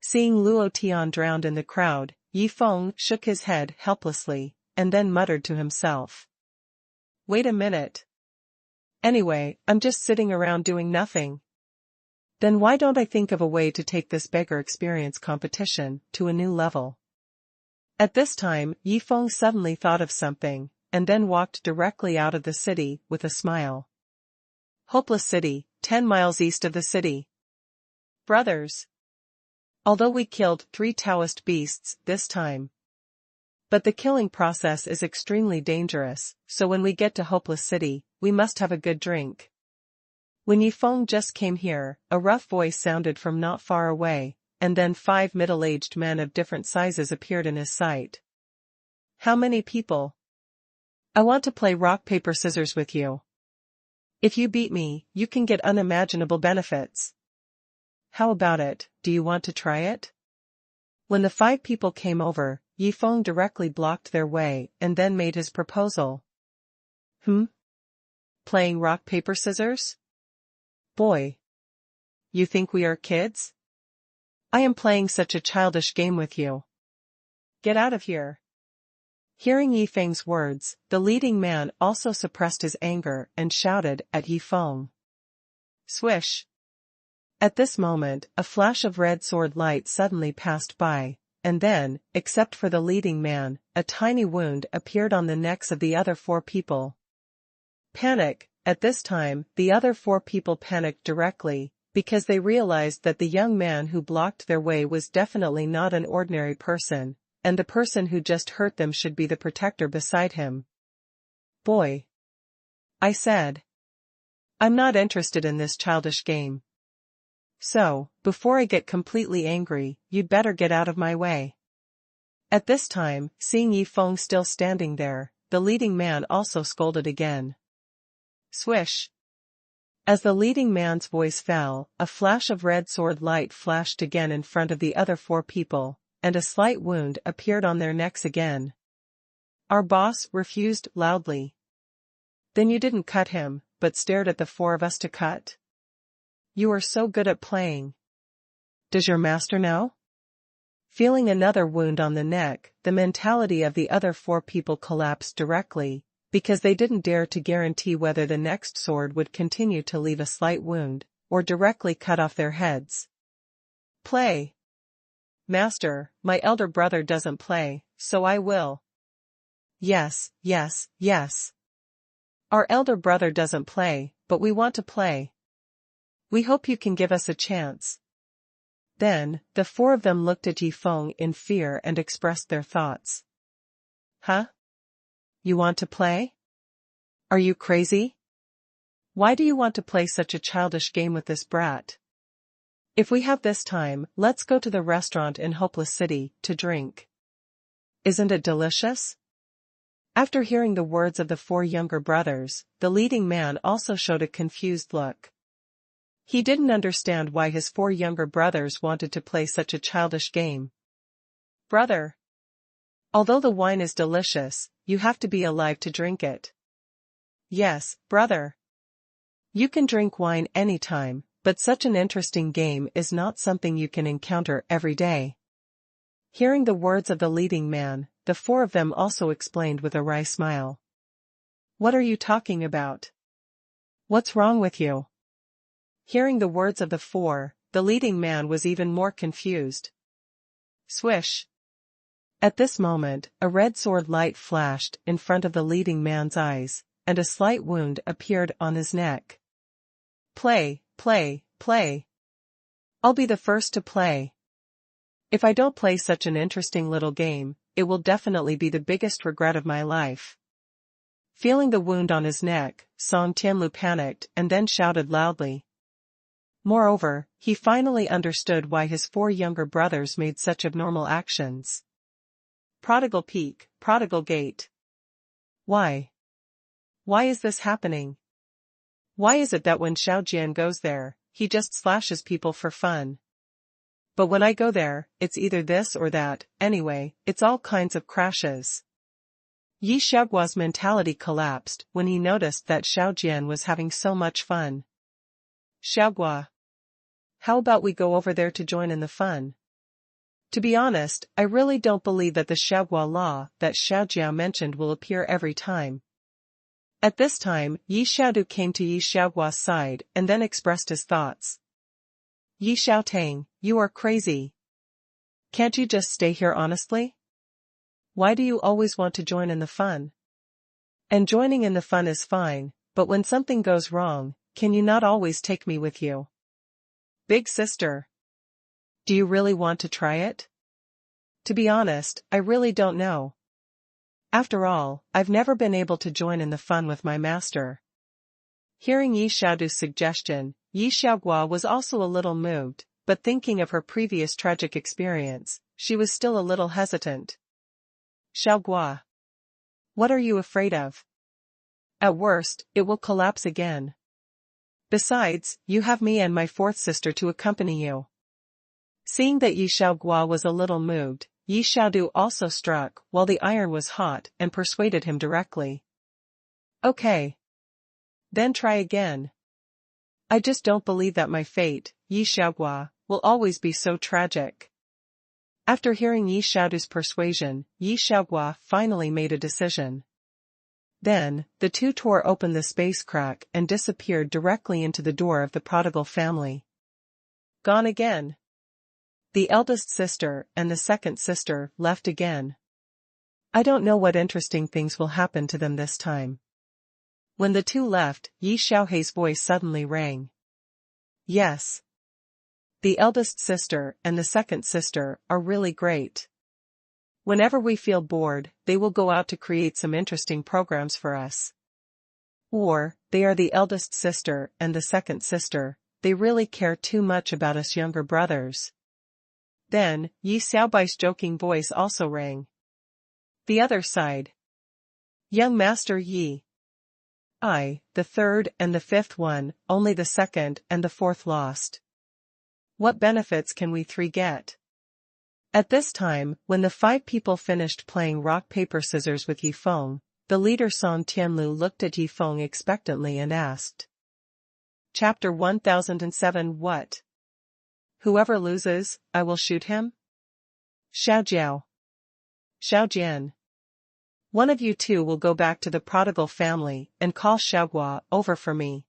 Seeing Luo Tian drowned in the crowd, Yi Feng shook his head helplessly, and then muttered to himself. Wait a minute. Anyway, I'm just sitting around doing nothing. Then why don't I think of a way to take this beggar experience competition to a new level? At this time, Yi Feng suddenly thought of something, and then walked directly out of the city with a smile. Hopeless City, 10 miles east of the city. Brothers. Although we killed 3 Taoist beasts this time. But the killing process is extremely dangerous, so when we get to Hopeless City, we must have a good drink. When Yi Feng just came here, a rough voice sounded from not far away, and then 5 middle-aged men of different sizes appeared in his sight. How many people? I want to play rock paper scissors with you. If you beat me, you can get unimaginable benefits. How about it, do you want to try it? When the 5 people came over, Yi Feng directly blocked their way and then made his proposal. Playing rock paper scissors? Boy. You think we are kids? I am playing such a childish game with you. Get out of here. Hearing Yi Feng's words, the leading man also suppressed his anger and shouted at Yi Feng. Swish. At this moment, a flash of red sword light suddenly passed by, and then, except for the leading man, a tiny wound appeared on the necks of the other 4 people. Panic. At this time, the other 4 people panicked directly, because they realized that the young man who blocked their way was definitely not an ordinary person, and the person who just hurt them should be the protector beside him. Boy. I said. I'm not interested in this childish game. So, before I get completely angry, you'd better get out of my way. At this time, seeing Yi Feng still standing there, the leading man also scolded again. Swish. As the leading man's voice fell, a flash of red sword light flashed again in front of the other 4 people, and a slight wound appeared on their necks again. Our boss refused loudly. Then you didn't cut him, but stared at the 4 of us to cut? You are so good at playing. Does your master know? Feeling another wound on the neck, the mentality of the other 4 people collapsed directly, because they didn't dare to guarantee whether the next sword would continue to leave a slight wound, or directly cut off their heads. Play. Master, my elder brother doesn't play, so I will. Yes, yes, yes. Our elder brother doesn't play, but we want to play. We hope you can give us a chance. Then, the 4 of them looked at Yi Feng in fear and expressed their thoughts. Huh? You want to play? Are you crazy? Why do you want to play such a childish game with this brat? If we have this time, let's go to the restaurant in Hopeless City to drink. Isn't it delicious? After hearing the words of the 4 younger brothers, the leading man also showed a confused look. He didn't understand why his 4 younger brothers wanted to play such a childish game. Brother. Although the wine is delicious, you have to be alive to drink it. Yes, brother. You can drink wine anytime, but such an interesting game is not something you can encounter every day. Hearing the words of the leading man, the 4 of them also explained with a wry smile. What are you talking about? What's wrong with you? Hearing the words of the 4, the leading man was even more confused. Swish. At this moment, a red sword light flashed in front of the leading man's eyes, and a slight wound appeared on his neck. Play, play, play. I'll be the first to play. If I don't play such an interesting little game, it will definitely be the biggest regret of my life. Feeling the wound on his neck, Song Tianlu panicked and then shouted loudly. Moreover, he finally understood why his 4 younger brothers made such abnormal actions. Prodigal Peak, Prodigal Gate. Why? Why is this happening? Why is it that when Xiaojian goes there, he just slashes people for fun? But when I go there, it's either this or that, anyway, it's all kinds of crashes. Yi Xiaoguo's mentality collapsed when he noticed that Xiaojian was having so much fun. Xiaoguo. How about we go over there to join in the fun? To be honest, I really don't believe that the Xiaoguo law that Xiaojiao mentioned will appear every time. At this time, Yi Xiaodu came to Yi Xiaoguo's side and then expressed his thoughts. Yi Xiaotang, you are crazy. Can't you just stay here honestly? Why do you always want to join in the fun? And joining in the fun is fine, but when something goes wrong, can you not always take me with you? Big sister. Do you really want to try it? To be honest, I really don't know. After all, I've never been able to join in the fun with my master. Hearing Yi Xiaodu's suggestion, Yi Xiaoguo was also a little moved, but thinking of her previous tragic experience, she was still a little hesitant. Xiaogua. What are you afraid of? At worst, it will collapse again. Besides, you have me and my fourth sister to accompany you. Seeing that Yi Xiaogua was a little moved, Yi Xiaodu also struck while the iron was hot and persuaded him directly. Okay. Then try again. I just don't believe that my fate, Yi Xiaogua, will always be so tragic. After hearing Yi Xiaodu's persuasion, Yi Xiaogua finally made a decision. Then, the two tore open the space crack and disappeared directly into the door of the prodigal family. Gone again. The eldest sister and the second sister left again. I don't know what interesting things will happen to them this time. When the two left, Yi Xiaohei's voice suddenly rang. Yes. The eldest sister and the second sister are really great. Whenever we feel bored, they will go out to create some interesting programs for us. Or, they are the eldest sister and the second sister, they really care too much about us younger brothers. Then, Yi Xiaobai's joking voice also rang. The other side. Young Master Yi. The third and the fifth one, only the second and the fourth lost. What benefits can we three get? At this time, when the 5 people finished playing rock paper scissors with Yifeng, the leader Song Tianlu looked at Yifeng expectantly and asked. Chapter 1007 What? Whoever loses, I will shoot him? Xiaojiao. Xiaojian. One of you two will go back to the prodigal family and call Xiaogua over for me.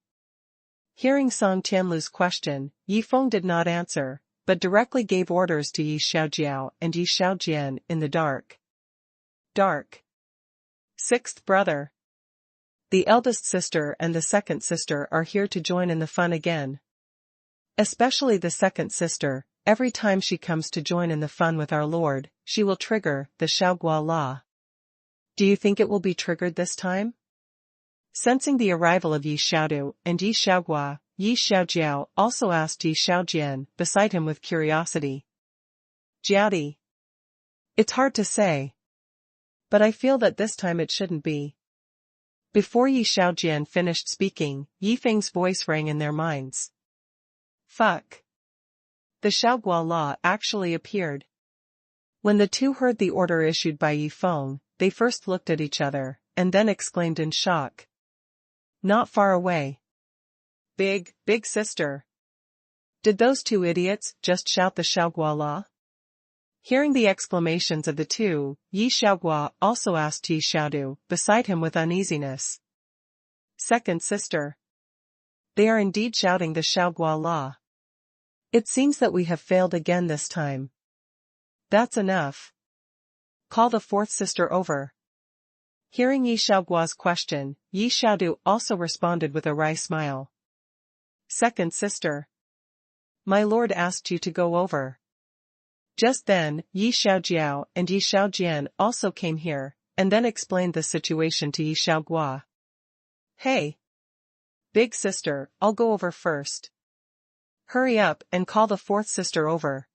Hearing Song Tianlu's question, Yifeng did not answer, but directly gave orders to Yi Xiaojiao and Yi Xiaojian in the dark. Dark. Sixth brother. The eldest sister and the second sister are here to join in the fun again. Especially the second sister, every time she comes to join in the fun with our Lord, she will trigger the Xiaogua law. Do you think it will be triggered this time? Sensing the arrival of Yi Xiaodu and Yi Xiaogua, Yi Xiaojiao also asked Yi Xiaojian beside him with curiosity. Jiaodi. It's hard to say. But I feel that this time it shouldn't be. Before Yi Xiaojian finished speaking, Yi Feng's voice rang in their minds. Fuck. The Xiaogua law actually appeared. When the two heard the order issued by Yifeng, they first looked at each other, and then exclaimed in shock. Not far away. Big sister. Did those two idiots just shout the Xiaogua law? Hearing the exclamations of the two, Yi Xiaogua also asked Yi Xiaodu beside him with uneasiness. Second sister. They are indeed shouting the Xiaogua law. It seems that we have failed again this time. That's enough. Call the fourth sister over. Hearing Yi Xiaogua's question, Yi Xiaodu also responded with a wry smile. Second sister. My lord asked you to go over. Just then, Yi Xiaojiao and Yi Xiaojian also came here, and then explained the situation to Yi Xiaogua. Hey. Big sister, I'll go over first. Hurry up and call the fourth sister over.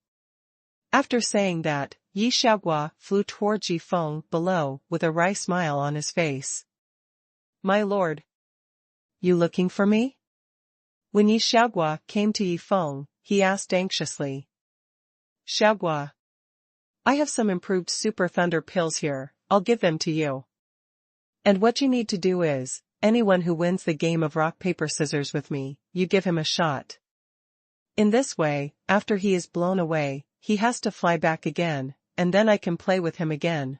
After saying that, Yi Xiaogua flew towards Yifeng below with a wry smile on his face. My lord. You looking for me? When Yi Xiaogua came to Yifeng, he asked anxiously. Xiaogua. I have some improved super thunder pills here, I'll give them to you. And what you need to do is, anyone who wins the game of rock paper scissors with me, you give him a shot. In this way, after he is blown away, he has to fly back again, and then I can play with him again.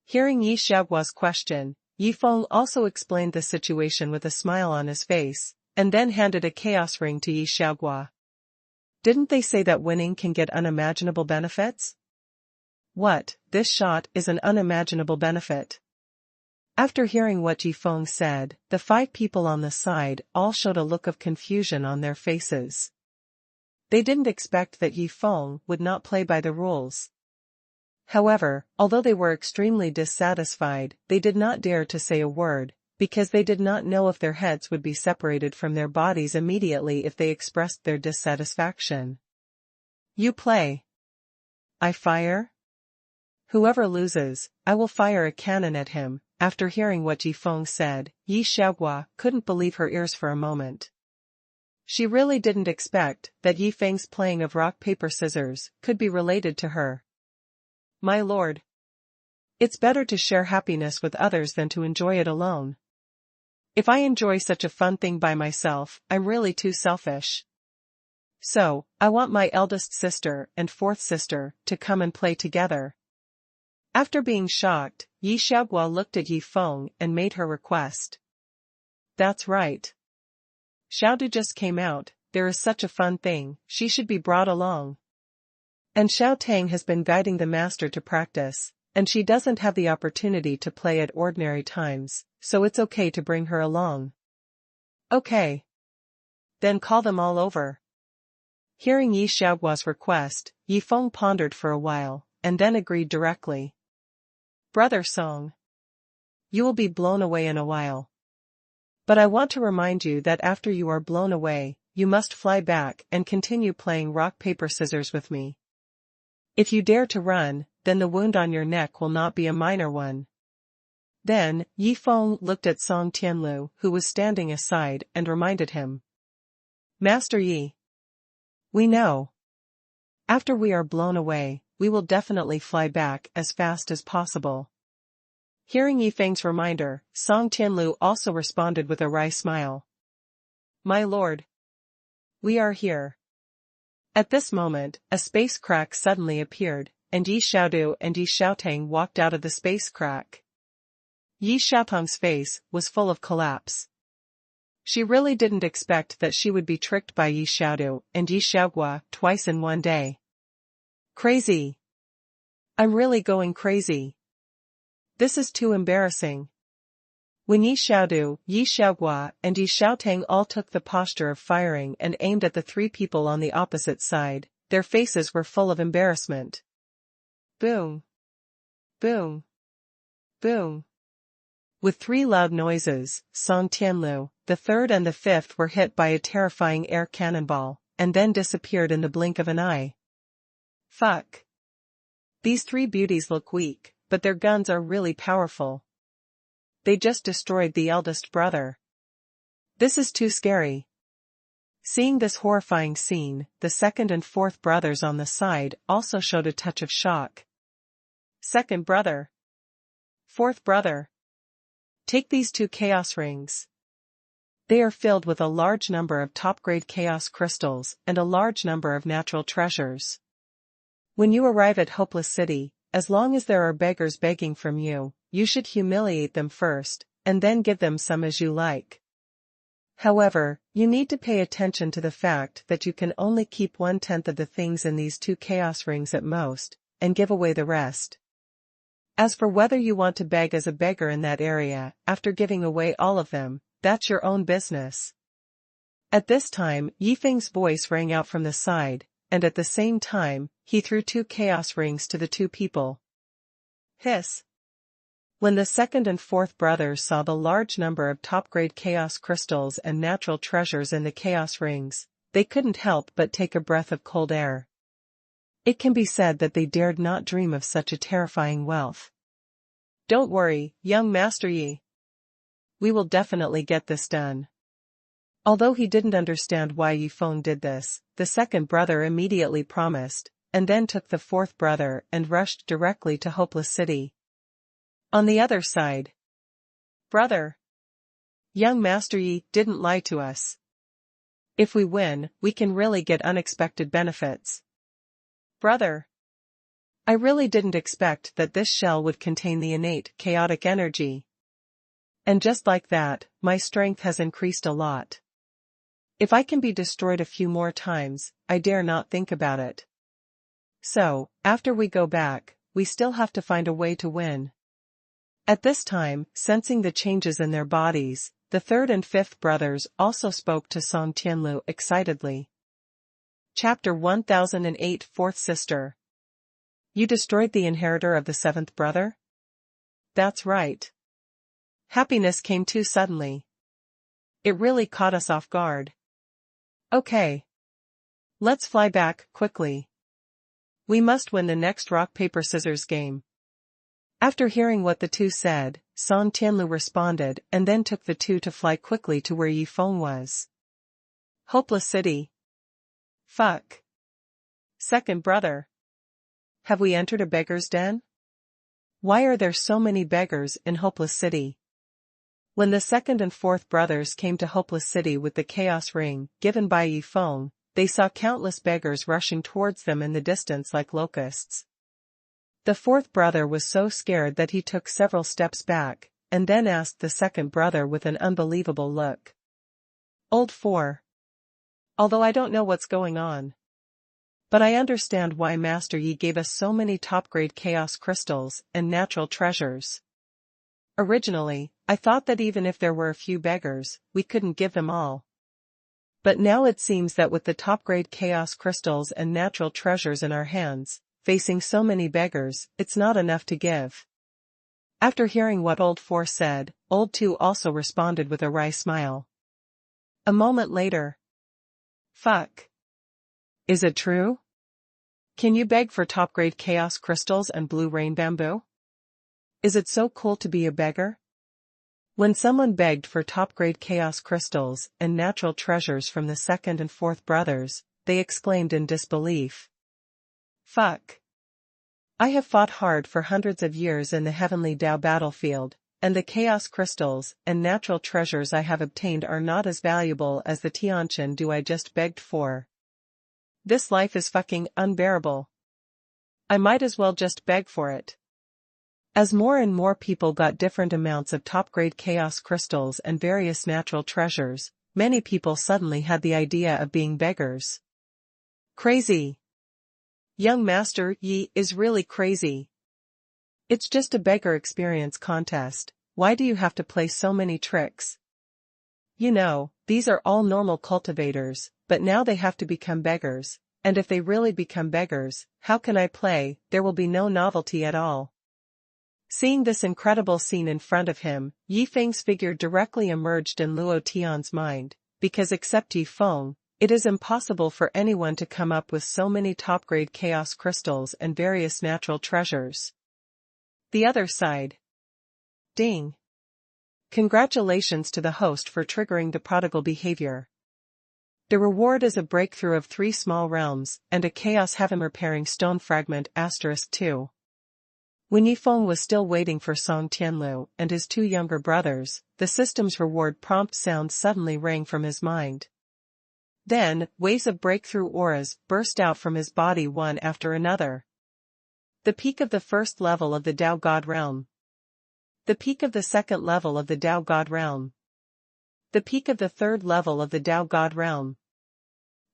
Hearing Yi Xiaogua's question, Yifeng also explained the situation with a smile on his face, and then handed a chaos ring to Yi Xiaogua. Didn't they say that winning can get unimaginable benefits? What, this shot is an unimaginable benefit. After hearing what Yifeng said, the 5 people on the side all showed a look of confusion on their faces. They didn't expect that Yifeng would not play by the rules. However, although they were extremely dissatisfied, they did not dare to say a word, because they did not know if their heads would be separated from their bodies immediately if they expressed their dissatisfaction. You play. I fire? Whoever loses, I will fire a cannon at him. After hearing what Yi Feng said, Yi Xiaohua couldn't believe her ears for a moment. She really didn't expect that Yi Feng's playing of rock-paper-scissors could be related to her. My lord. It's better to share happiness with others than to enjoy it alone. If I enjoy such a fun thing by myself, I'm really too selfish. So, I want my eldest sister and fourth sister to come and play together. After being shocked, Yi Xiaohua looked at Yi Feng and made her request. That's right. Xiaodu just came out, there is such a fun thing, she should be brought along. And Xiao Tang has been guiding the master to practice, and she doesn't have the opportunity to play at ordinary times, so it's okay to bring her along. Okay. Then call them all over. Hearing Yi Xiaohua's request, Yi Feng pondered for a while, and then agreed directly. Brother Song. You will be blown away in a while. But I want to remind you that after you are blown away, you must fly back and continue playing rock-paper-scissors with me. If you dare to run, then the wound on your neck will not be a minor one. Then, Yi Feng looked at Song Tianlu, who was standing aside, and reminded him. Master Yi. We know. After we are blown away, we will definitely fly back as fast as possible. Hearing Yi Feng's reminder, Song Tianlu also responded with a wry smile. My lord. We are here. At this moment, a space crack suddenly appeared, and Yi Xiaodu and Yi Xiaotang walked out of the space crack. Yi Xiaotang's face was full of collapse. She really didn't expect that she would be tricked by Yi Xiaodu and Yi Xiaohua twice in one day. Crazy. I'm really going crazy. This is too embarrassing. When Yi Xiaodu, Yi Xiaohua, and Yi Xiaotang all took the posture of firing and aimed at the three people on the opposite side, their faces were full of embarrassment. Boom. Boom. Boom. With three loud noises, Song Tianlu, the third and the fifth were hit by a terrifying air cannonball, and then disappeared in the blink of an eye. Fuck. These three beauties look weak, but their guns are really powerful. They just destroyed the eldest brother. This is too scary. Seeing this horrifying scene, the second and fourth brothers on the side also showed a touch of shock. Second brother. Fourth brother. Take these two chaos rings. They are filled with a large number of top-grade chaos crystals and a large number of natural treasures. When you arrive at Hopeless City, as long as there are beggars begging from you, you should humiliate them first, and then give them some as you like. However, you need to pay attention to the fact that you can only keep 1/10 of the things in these two chaos rings at most, and give away the rest. As for whether you want to beg as a beggar in that area, after giving away all of them, that's your own business. At this time, Yi Feng's voice rang out from the side, and at the same time, he threw two chaos rings to the two people. Hiss. When the second and fourth brothers saw the large number of top-grade chaos crystals and natural treasures in the chaos rings, they couldn't help but take a breath of cold air. It can be said that they dared not dream of such a terrifying wealth. Don't worry, young Master Yi. We will definitely get this done. Although he didn't understand why Yi Feng did this, the second brother immediately promised, and then took the fourth brother and rushed directly to Hopeless City. On the other side. Brother. Young Master Yi didn't lie to us. If we win, we can really get unexpected benefits. Brother. I really didn't expect that this shell would contain the innate chaotic energy. And just like that, my strength has increased a lot. If I can be destroyed a few more times, I dare not think about it. So, after we go back, we still have to find a way to win. At this time, sensing the changes in their bodies, the third and fifth brothers also spoke to Song Tianlu excitedly. Chapter 1008 Fourth Sister. You destroyed the inheritor of the seventh brother? That's right. Happiness came too suddenly. It really caught us off guard. Okay. Let's fly back, quickly. We must win the next rock-paper-scissors game. After hearing what the two said, Song Tianlu responded and then took the two to fly quickly to where Yi Feng was. Hopeless city. Fuck. Second brother. Have we entered a beggar's den? Why are there so many beggars in Hopeless City? When the second and fourth brothers came to Hopeless City with the chaos ring given by Yi Feng, they saw countless beggars rushing towards them in the distance like locusts. The fourth brother was so scared that he took several steps back, and then asked the second brother with an unbelievable look. Old 4. Although I don't know what's going on, but I understand why Master Yi gave us so many top-grade chaos crystals and natural treasures. Originally, I thought that even if there were a few beggars, we couldn't give them all. But now it seems that with the top-grade chaos crystals and natural treasures in our hands, facing so many beggars, it's not enough to give. After hearing what Old 4 said, Old 2 also responded with a wry smile. A moment later. Fuck. Is it true? Can you beg for top-grade chaos crystals and blue rain bamboo? Is it so cool to be a beggar? When someone begged for top-grade chaos crystals and natural treasures from the second and fourth brothers, they exclaimed in disbelief. Fuck. I have fought hard for hundreds of years in the heavenly Tao battlefield, and the chaos crystals and natural treasures I have obtained are not as valuable as the Tianqian do I just begged for. This life is fucking unbearable. I might as well just beg for it. As more and more people got different amounts of top-grade chaos crystals and various natural treasures, many people suddenly had the idea of being beggars. Crazy. Young Master Yi is really crazy. It's just a beggar experience contest. Why do you have to play so many tricks? You know, these are all normal cultivators, but now they have to become beggars, and if they really become beggars, how can I play? There will be no novelty at all. Seeing this incredible scene in front of him, Yi Feng's figure directly emerged in Luo Tian's mind, because except Yi Feng, it is impossible for anyone to come up with so many top-grade chaos crystals and various natural treasures. The other side. Ding. Congratulations to the host for triggering the prodigal behavior. The reward is a breakthrough of 3 small realms and a chaos heaven repairing stone fragment *2. When Yi Feng was still waiting for Song Tianlu and his 2 younger brothers, the system's reward prompt sound suddenly rang from his mind. Then, waves of breakthrough auras burst out from his body one after another. The peak of the first level of the Tao God realm. The peak of the second level of the Tao God realm. The peak of the third level of the Tao God realm.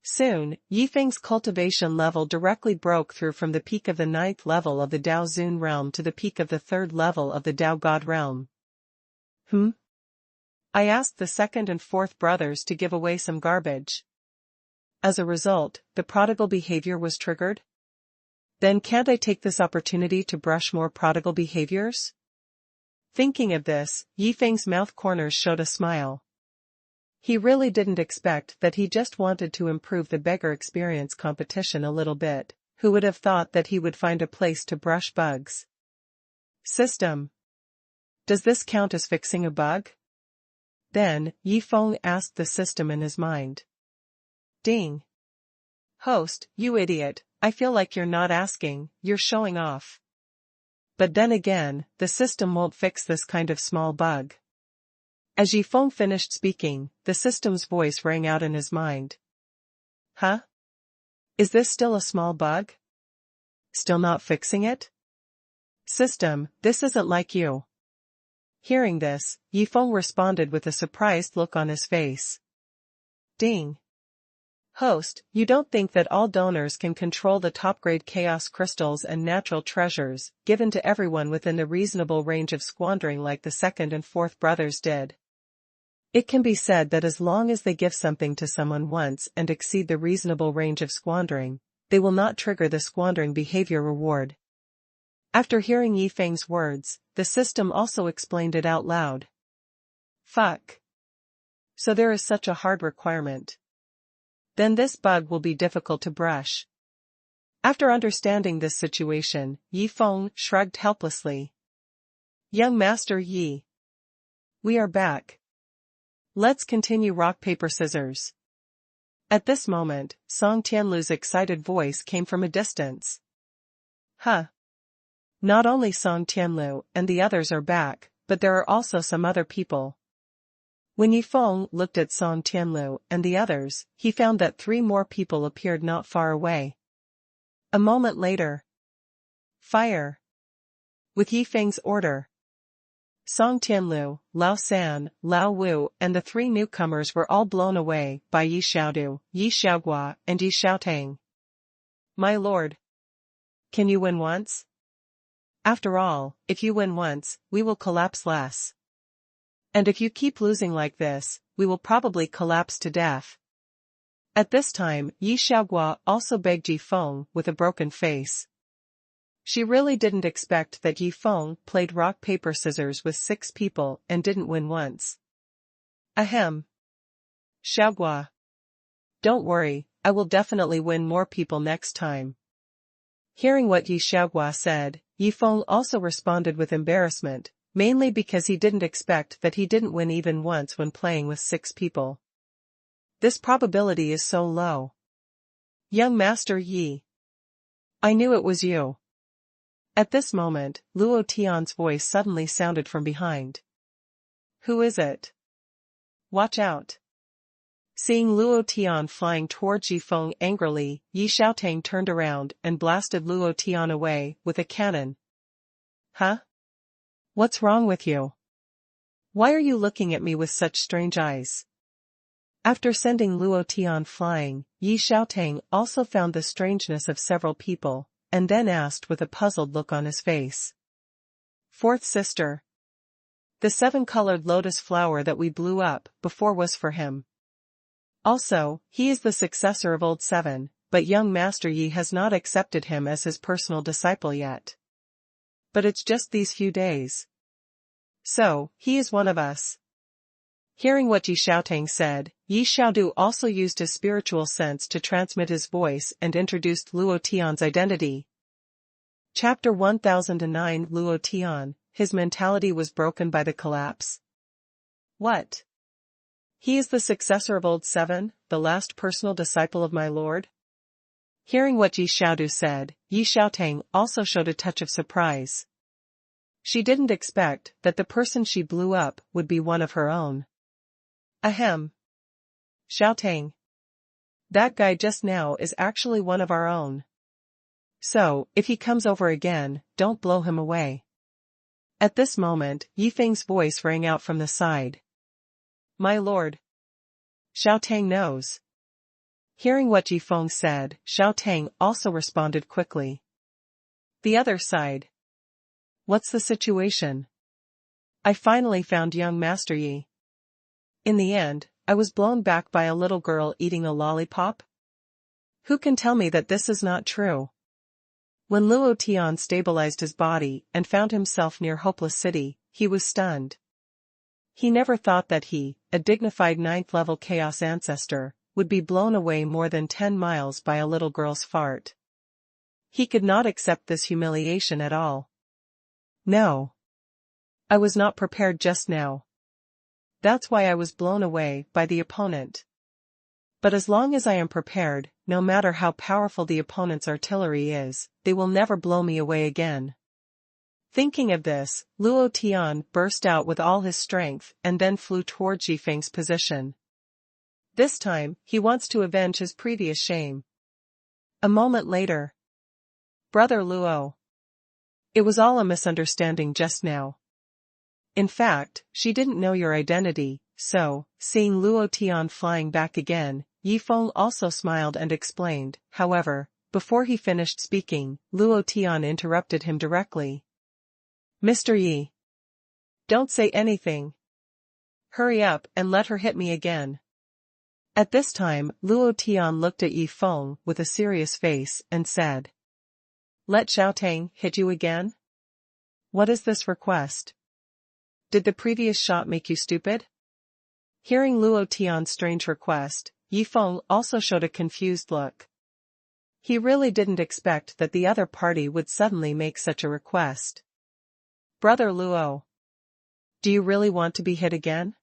Soon, Yi Feng's cultivation level directly broke through from the peak of the 9th level of the Tao Zun realm to the peak of the 3rd level of the Tao God realm. I asked the second and fourth brothers to give away some garbage. As a result, the prodigal behavior was triggered? Then can't I take this opportunity to brush more prodigal behaviors? Thinking of this, Yi Feng's mouth corners showed a smile. He really didn't expect that. He just wanted to improve the beggar experience competition a little bit. Who would have thought that he would find a place to brush bugs? System. Does this count as fixing a bug? Then, Yi Feng asked the system in his mind. Ding. Host, you idiot, I feel like you're not asking, you're showing off. But then again, the system won't fix this kind of small bug. As Yi Feng finished speaking, the system's voice rang out in his mind. Huh? Is this still a small bug? Still not fixing it? System, this isn't like you. Hearing this, Yi Feng responded with a surprised look on his face. Ding. Host, you don't think that all donors can control the top-grade chaos crystals and natural treasures, given to everyone within the reasonable range of squandering like the second and fourth brothers did? It can be said that as long as they give something to someone once and exceed the reasonable range of squandering, they will not trigger the squandering behavior reward. After hearing Yi Feng's words, the system also explained it out loud. Fuck. So there is such a hard requirement. Then this bug will be difficult to brush. After understanding this situation, Yi Feng shrugged helplessly. Young Master Yi. We are back. Let's continue rock paper scissors. At this moment, Song Tianlu's excited voice came from a distance. Huh. Not only Song Tianlu and the others are back, but there are also some other people. When Yi Feng looked at Song Tianlu and the others, he found that 3 more people appeared not far away. A moment later. Fire. With Yi Feng's order. Song Tianlu, Lao San, Lao Wu and the 3 newcomers were all blown away by Yi Xiaodu, Yi Xiaogua and Yi Xiaotang. My lord. Can you win once? After all, if you win once, we will collapse less. And if you keep losing like this, we will probably collapse to death. At this time, Yi Xiaogua also begged Yi Feng with a broken face. She really didn't expect that Yi Feng played rock paper scissors with 6 people and didn't win once. Ahem. Xiaogua. Don't worry, I will definitely win more people next time. Hearing what Yi Xiaogua said, Yi Feng also responded with embarrassment, mainly because he didn't expect that he didn't win even once when playing with 6 people. This probability is so low. Young Master Yi. I knew it was you. At this moment, Luo Tian's voice suddenly sounded from behind. Who is it? Watch out. Seeing Luo Tian flying towards Yi Feng angrily, Yi Xiaotang turned around and blasted Luo Tian away with a cannon. Huh? What's wrong with you? Why are you looking at me with such strange eyes? After sending Luo Tian flying, Yi Xiaotang also found the strangeness of several people, and then asked with a puzzled look on his face. 4th sister. The 7-colored lotus flower that we blew up before was for him. Also, he is the successor of Old 7, but young Master Yi has not accepted him as his personal disciple yet. But it's just these few days. So, he is one of us. Hearing what Yi Xiaotang said, Yi Xiaodu also used his spiritual sense to transmit his voice and introduced Luo Tian's identity. Chapter 1009 Luo Tian, his mentality was broken by the collapse. What? He is the successor of Old 7, the last personal disciple of my lord? Hearing what Yi Xiaodu said, Yi Xiaotang also showed a touch of surprise. She didn't expect that the person she blew up would be one of her own. Ahem. Xiaotang. That guy just now is actually one of our own. So, if he comes over again, don't blow him away. At this moment, Yi Feng's voice rang out from the side. My lord. Xiaotang knows. Hearing what Yi Feng said, Xiaotang also responded quickly. The other side. What's the situation? I finally found young Master Yi. In the end, I was blown back by a little girl eating a lollipop? Who can tell me that this is not true? When Luo Tian stabilized his body and found himself near Hopeless City, he was stunned. He never thought that he, a dignified 9th-level Chaos Ancestor, would be blown away more than 10 miles by a little girl's fart. He could not accept this humiliation at all. No. I was not prepared just now. That's why I was blown away by the opponent. But as long as I am prepared, no matter how powerful the opponent's artillery is, they will never blow me away again. Thinking of this, Luo Tian burst out with all his strength and then flew towards Yi Feng's position. This time, he wants to avenge his previous shame. A moment later. Brother Luo. It was all a misunderstanding just now. In fact, she didn't know your identity, so, seeing Luo Tian flying back again, Yi Feng also smiled and explained. However, before he finished speaking, Luo Tian interrupted him directly. Mr. Yi. Don't say anything. Hurry up and let her hit me again. At this time, Luo Tian looked at Yi Feng with a serious face and said. Let Xiaotang hit you again? What is this request? Did the previous shot make you stupid? Hearing Luo Tian's strange request, Yi Feng also showed a confused look. He really didn't expect that the other party would suddenly make such a request. Brother Luo. Do you really want to be hit again?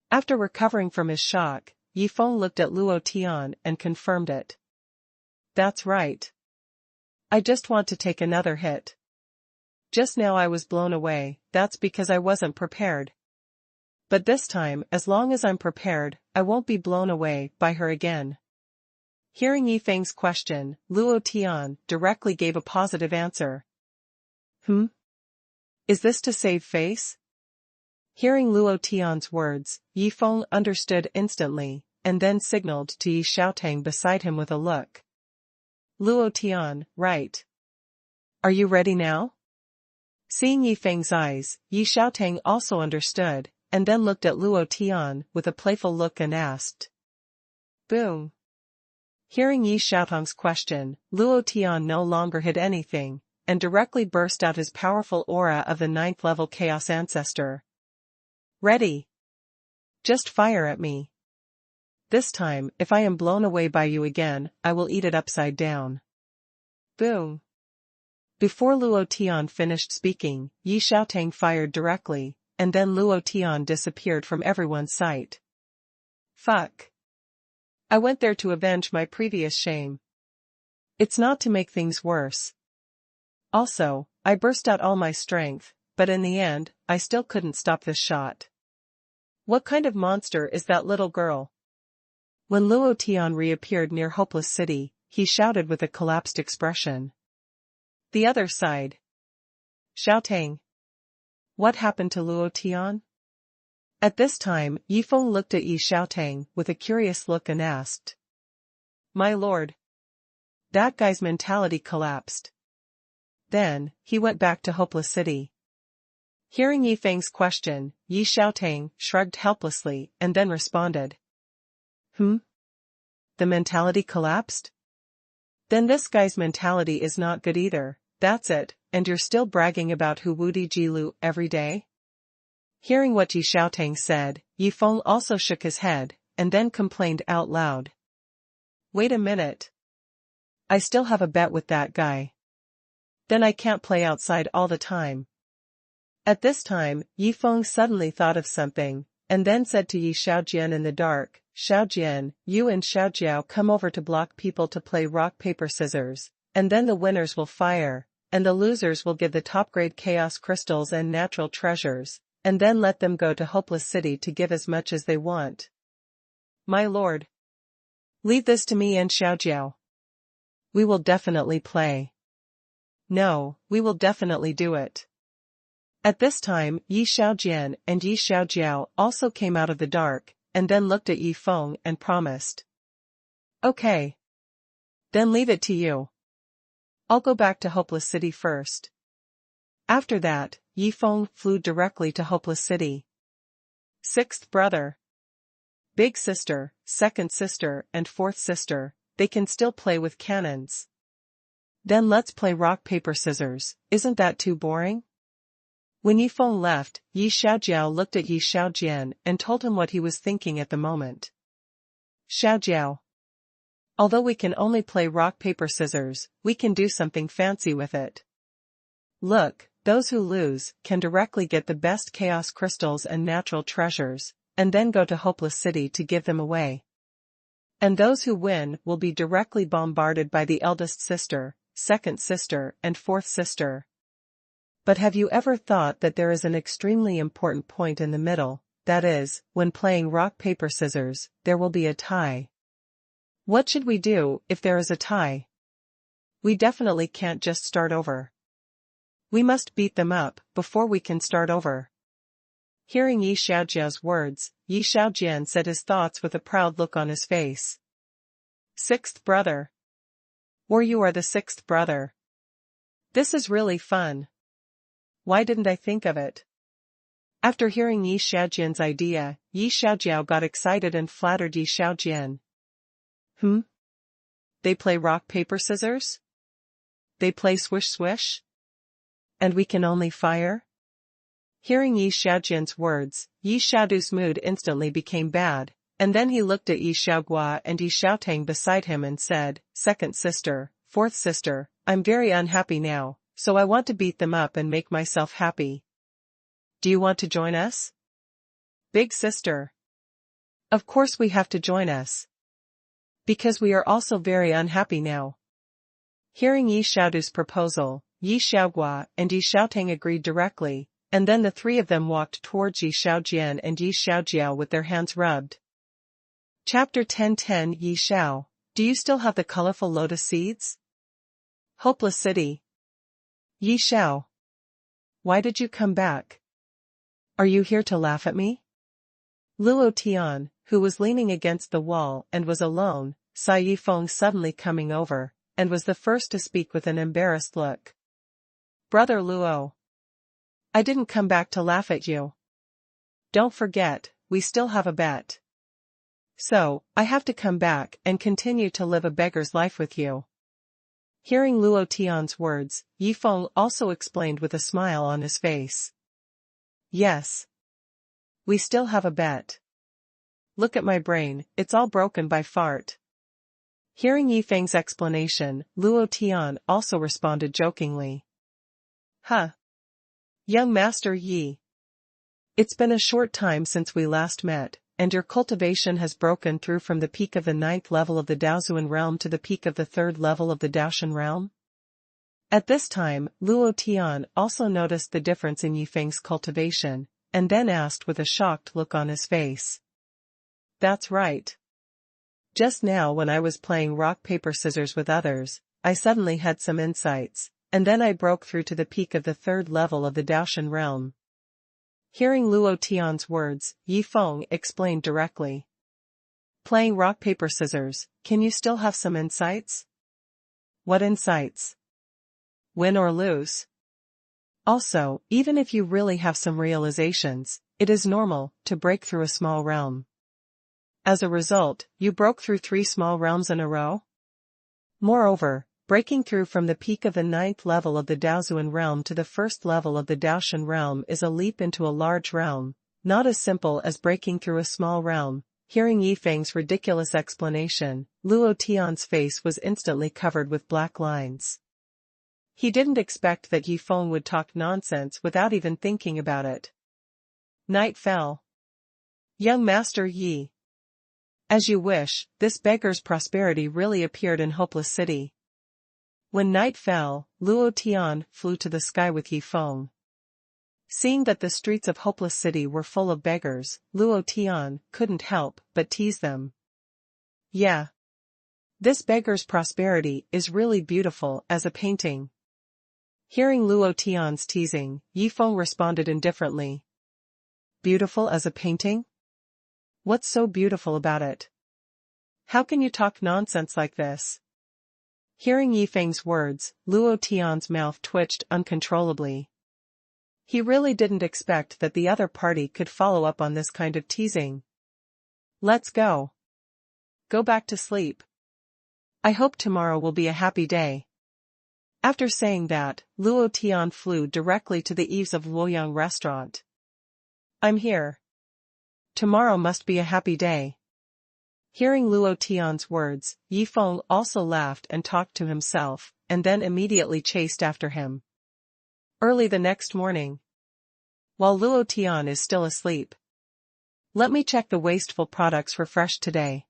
After recovering from his shock, Yifeng looked at Luo Tian and confirmed it. That's right. I just want to take another hit. Just now I was blown away, that's because I wasn't prepared. But this time, as long as I'm prepared, I won't be blown away by her again. Hearing Yifeng's question, Luo Tian directly gave a positive answer. Is this to save face? Hearing Luo Tian's words, Yifeng understood instantly, and then signaled to Yi Xiaotang beside him with a look. Luo Tian, right. Are you ready now? Seeing Yifeng's eyes, Yi Xiaotang also understood, and then looked at Luo Tian with a playful look and asked. Boom. Hearing Yi Xiaotang's question, Luo Tian no longer hid anything, and directly burst out his powerful aura of the 9th level Chaos Ancestor. Ready. Just fire at me. This time, if I am blown away by you again, I will eat it upside down. Boom. Before Luo Tian finished speaking, Yi Xiaotang fired directly, and then Luo Tian disappeared from everyone's sight. Fuck. I went there to avenge my previous shame. It's not to make things worse. Also, I burst out all my strength, but in the end, I still couldn't stop this shot. What kind of monster is that little girl? When Luo Tian reappeared near Hopeless City, he shouted with a collapsed expression. The other side. Xiaotang. What happened to Luo Tian? At this time, Yifeng looked at Yi Xiaotang with a curious look and asked. My lord. That guy's mentality collapsed. Then, he went back to Hopeless City. Hearing Yifeng's question, Yi Xiaotang shrugged helplessly and then responded. The mentality collapsed? Then this guy's mentality is not good either, that's it, and you're still bragging about Hu Wudi Jilu every day? Hearing what Yi Xiaotang said, Yifeng also shook his head, and then complained out loud. Wait a minute. I still have a bet with that guy. Then I can't play outside all the time. At this time, Yifeng suddenly thought of something, and then said to Yi Xiaojian in the dark, Xiaojian, you and Xiaojiao come over to block people to play rock paper scissors, and then the winners will fire, and the losers will give the top-grade chaos crystals and natural treasures, and then let them go to Hopeless City to give as much as they want. My lord. Leave this to me and Xiaojiao. We will definitely play. No, we will definitely do it. At this time, Yi Xiaojian and Yi Xiaojiao also came out of the dark, and then looked at Yifeng and promised. Okay. Then leave it to you. I'll go back to Hopeless City first. After that, Yifeng flew directly to Hopeless City. 6th brother. Big sister, 2nd sister and 4th sister, they can still play with cannons. Then let's play rock paper scissors, isn't that too boring? When Yifeng left, Yi Xiaojiao looked at Yi Xiaojian and told him what he was thinking at the moment. Xiaojiao. Although we can only play rock paper scissors, we can do something fancy with it. Look, those who lose can directly get the best chaos crystals and natural treasures, and then go to Hopeless City to give them away. And those who win will be directly bombarded by the eldest sister, 2nd sister and 4th sister. But have you ever thought that there is an extremely important point in the middle, that is, when playing rock paper scissors, there will be a tie. What should we do if there is a tie? We definitely can't just start over. We must beat them up before we can start over. Hearing Yi Xiaojiao's words, Yi Xiaojian said his thoughts with a proud look on his face. 6th brother. Or you are the 6th brother. This is really fun. Why didn't I think of it? After hearing Yi Xiaojian's idea, Yi Xiaojiao got excited and flattered Yi Xiaojian. They play rock paper scissors? They play swish swish? And we can only fire? Hearing Yi Xiaojian's words, Yi Xiaodu's mood instantly became bad, And then he looked at Yi Xiaogua and Yi Xiaotang beside him and said, "Second sister, fourth sister, I'm very unhappy now, so I want to beat them up and make myself happy. Do you want to join us? Big sister. Of course we have to join us. Because we are also very unhappy now." Hearing Yi Xiaodu's proposal, Yi Xiaogua and Yi Xiaotang agreed directly, and then the three of them walked towards Yi Xiaojian and Yi Xiaojiao with their hands rubbed. Chapter 1010 Yi Xiao, do you still have the colorful lotus seeds? Hopeless City. Yi Xiao. Why did you come back? Are you here to laugh at me? Luo Tian, who was leaning against the wall and was alone, saw Yi Feng suddenly coming over, and was the first to speak with an embarrassed look. Brother Luo. I didn't come back to laugh at you. Don't forget, we still have a bet. So, I have to come back and continue to live a beggar's life with you. Hearing Luo Tian's words, Yi Feng also explained with a smile on his face. Yes. We still have a bet. Look at my brain, it's all broken by fart. Hearing Yi Feng's explanation, Luo Tian also responded jokingly. Huh. Young Master Yi. It's been a short time since we last met, and your cultivation has broken through from the peak of the 9th level of the Daozuan realm to the peak of the 3rd level of the Daoshan realm? At this time, Luo Tian also noticed the difference in Yi Feng's cultivation, and then asked with a shocked look on his face. That's right. Just now when I was playing rock paper scissors with others, I suddenly had some insights, and then I broke through to the peak of the 3rd level of the Daoshan realm. Hearing Luo Tian's words, Yi Feng explained directly. Playing rock paper scissors, can you still have some insights? What insights? Win or lose? Also, even if you really have some realizations, it is normal to break through a small realm. As a result, you broke through 3 small realms in a row? Moreover, breaking through from the peak of the 9th level of the Daozuan realm to the 1st level of the Daoshan realm is a leap into a large realm, not as simple as breaking through a small realm. Hearing Yi Feng's ridiculous explanation, Luo Tian's face was instantly covered with black lines. He didn't expect that Yi Feng would talk nonsense without even thinking about it. Night fell. Young Master Yi. As you wish, this beggar's prosperity really appeared in Hopeless City. When night fell, Luo Tian flew to the sky with Yi Feng. Seeing that the streets of Hopeless City were full of beggars, Luo Tian couldn't help but tease them. Yeah. This beggar's prosperity is really beautiful as a painting. Hearing Luo Tian's teasing, Yi Feng responded indifferently. Beautiful as a painting? What's so beautiful about it? How can you talk nonsense like this? Hearing Yi Feng's words, Luo Tian's mouth twitched uncontrollably. He really didn't expect that the other party could follow up on this kind of teasing. Let's go. Go back to sleep. I hope tomorrow will be a happy day. After saying that, Luo Tian flew directly to the eaves of Luoyang restaurant. I'm here. Tomorrow must be a happy day. Hearing Luo Tian's words, Yi Feng also laughed and talked to himself, and then immediately chased after him. Early the next morning. While Luo Tian is still asleep. Let me check the wasteful products for fresh today.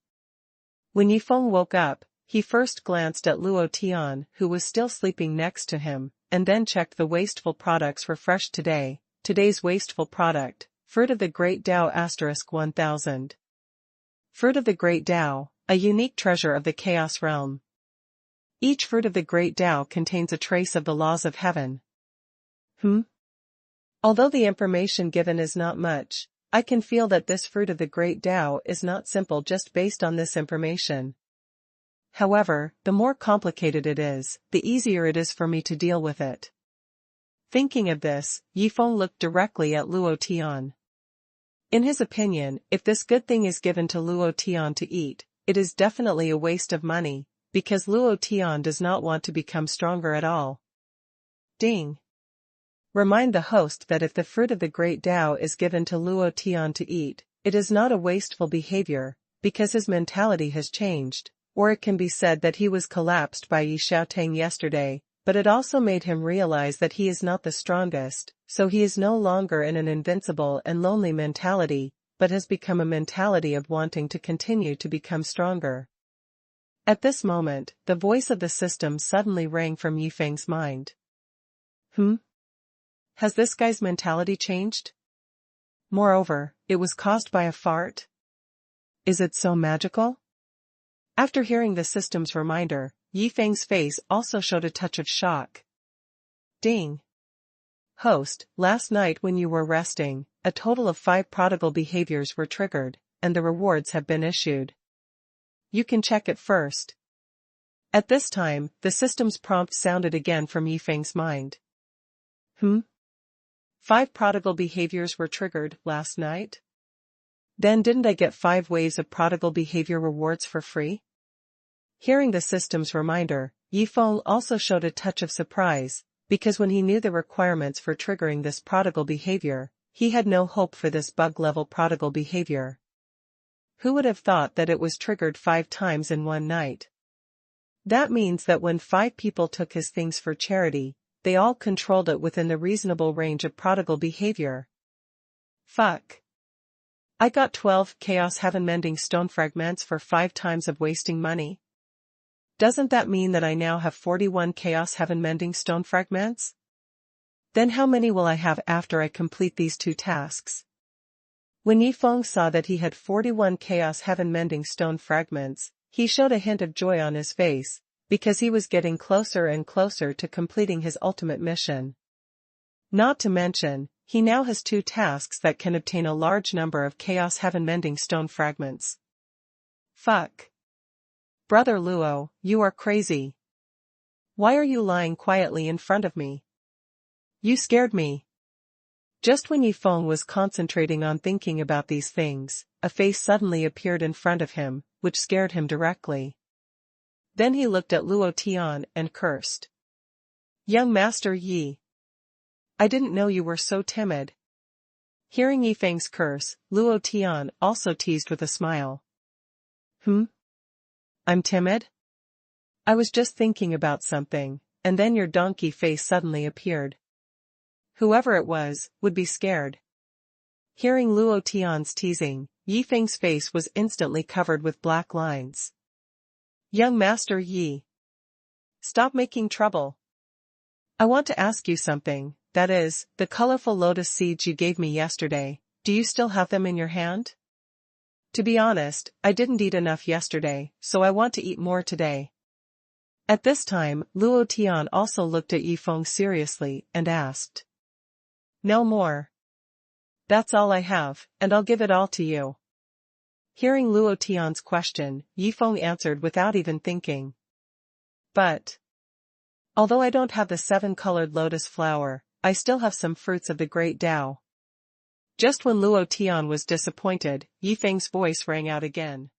When Yi Feng woke up, he first glanced at Luo Tian who was still sleeping next to him, and then checked the wasteful products for fresh today. Today's wasteful product, Fruit of the Great Tao *1000. Fruit of the Great Tao, a unique treasure of the Chaos realm. Each fruit of the Great Tao contains a trace of the laws of heaven. Although the information given is not much, I can feel that this fruit of the Great Tao is not simple just based on this information. However, the more complicated it is, the easier it is for me to deal with it. Thinking of this, Yi Feng looked directly at Luo Tian. In his opinion, if this good thing is given to Luo Tian to eat, it is definitely a waste of money, because Luo Tian does not want to become stronger at all. Ding. Remind the host that if the fruit of the Great Tao is given to Luo Tian to eat, it is not a wasteful behavior, because his mentality has changed, or it can be said that he was collapsed by Yi Xiaotang yesterday, but it also made him realize that he is not the strongest, so he is no longer in an invincible and lonely mentality, but has become a mentality of wanting to continue to become stronger. At this moment, the voice of the system suddenly rang from Yifeng's mind. Has this guy's mentality changed? Moreover, it was caused by a fart? Is it so magical? After hearing the system's reminder, Yifeng's face also showed a touch of shock. Ding. Host, last night when you were resting, a total of 5 prodigal behaviors were triggered, and the rewards have been issued. You can check it first. At this time, the system's prompt sounded again from Yifeng's mind. 5 prodigal behaviors were triggered last night? Then didn't I get 5 waves of prodigal behavior rewards for free? Hearing the system's reminder, Yifeng also showed a touch of surprise, because when he knew the requirements for triggering this prodigal behavior, he had no hope for this bug-level prodigal behavior. Who would have thought that it was triggered 5 times in one night? That means that when 5 people took his things for charity, they all controlled it within the reasonable range of prodigal behavior. Fuck. I got 12 Chaos Heaven Mending Stone Fragments for 5 times of wasting money. Doesn't that mean that I now have 41 Chaos Heaven Mending Stone Fragments? Then how many will I have after I complete these 2 tasks? When Yifeng saw that he had 41 Chaos Heaven Mending Stone Fragments, he showed a hint of joy on his face, because he was getting closer and closer to completing his ultimate mission. Not to mention, he now has 2 tasks that can obtain a large number of Chaos Heaven Mending Stone Fragments. Fuck. Brother Luo, you are crazy. Why are you lying quietly in front of me? You scared me. Just when Yifeng was concentrating on thinking about these things, a face suddenly appeared in front of him, which scared him directly. Then he looked at Luo Tian and cursed. Young Master Yi. I didn't know you were so timid. Hearing Yifeng's curse, Luo Tian also teased with a smile. I'm timid? I was just thinking about something, and then your donkey face suddenly appeared. Whoever it was, would be scared. Hearing Luo Tian's teasing, Yifeng's face was instantly covered with black lines. Young Master Yi. Stop making trouble. I want to ask you something, that is, the colorful lotus seeds you gave me yesterday, do you still have them in your hand? To be honest, I didn't eat enough yesterday, so I want to eat more today. At this time, Luo Tian also looked at Yifeng seriously and asked. No more. That's all I have, and I'll give it all to you. Hearing Luo Tian's question, Yifeng answered without even thinking. But although I don't have the 7-colored lotus flower, I still have some fruits of the great Tao. Just when Luo Tian was disappointed, Yifeng's voice rang out again.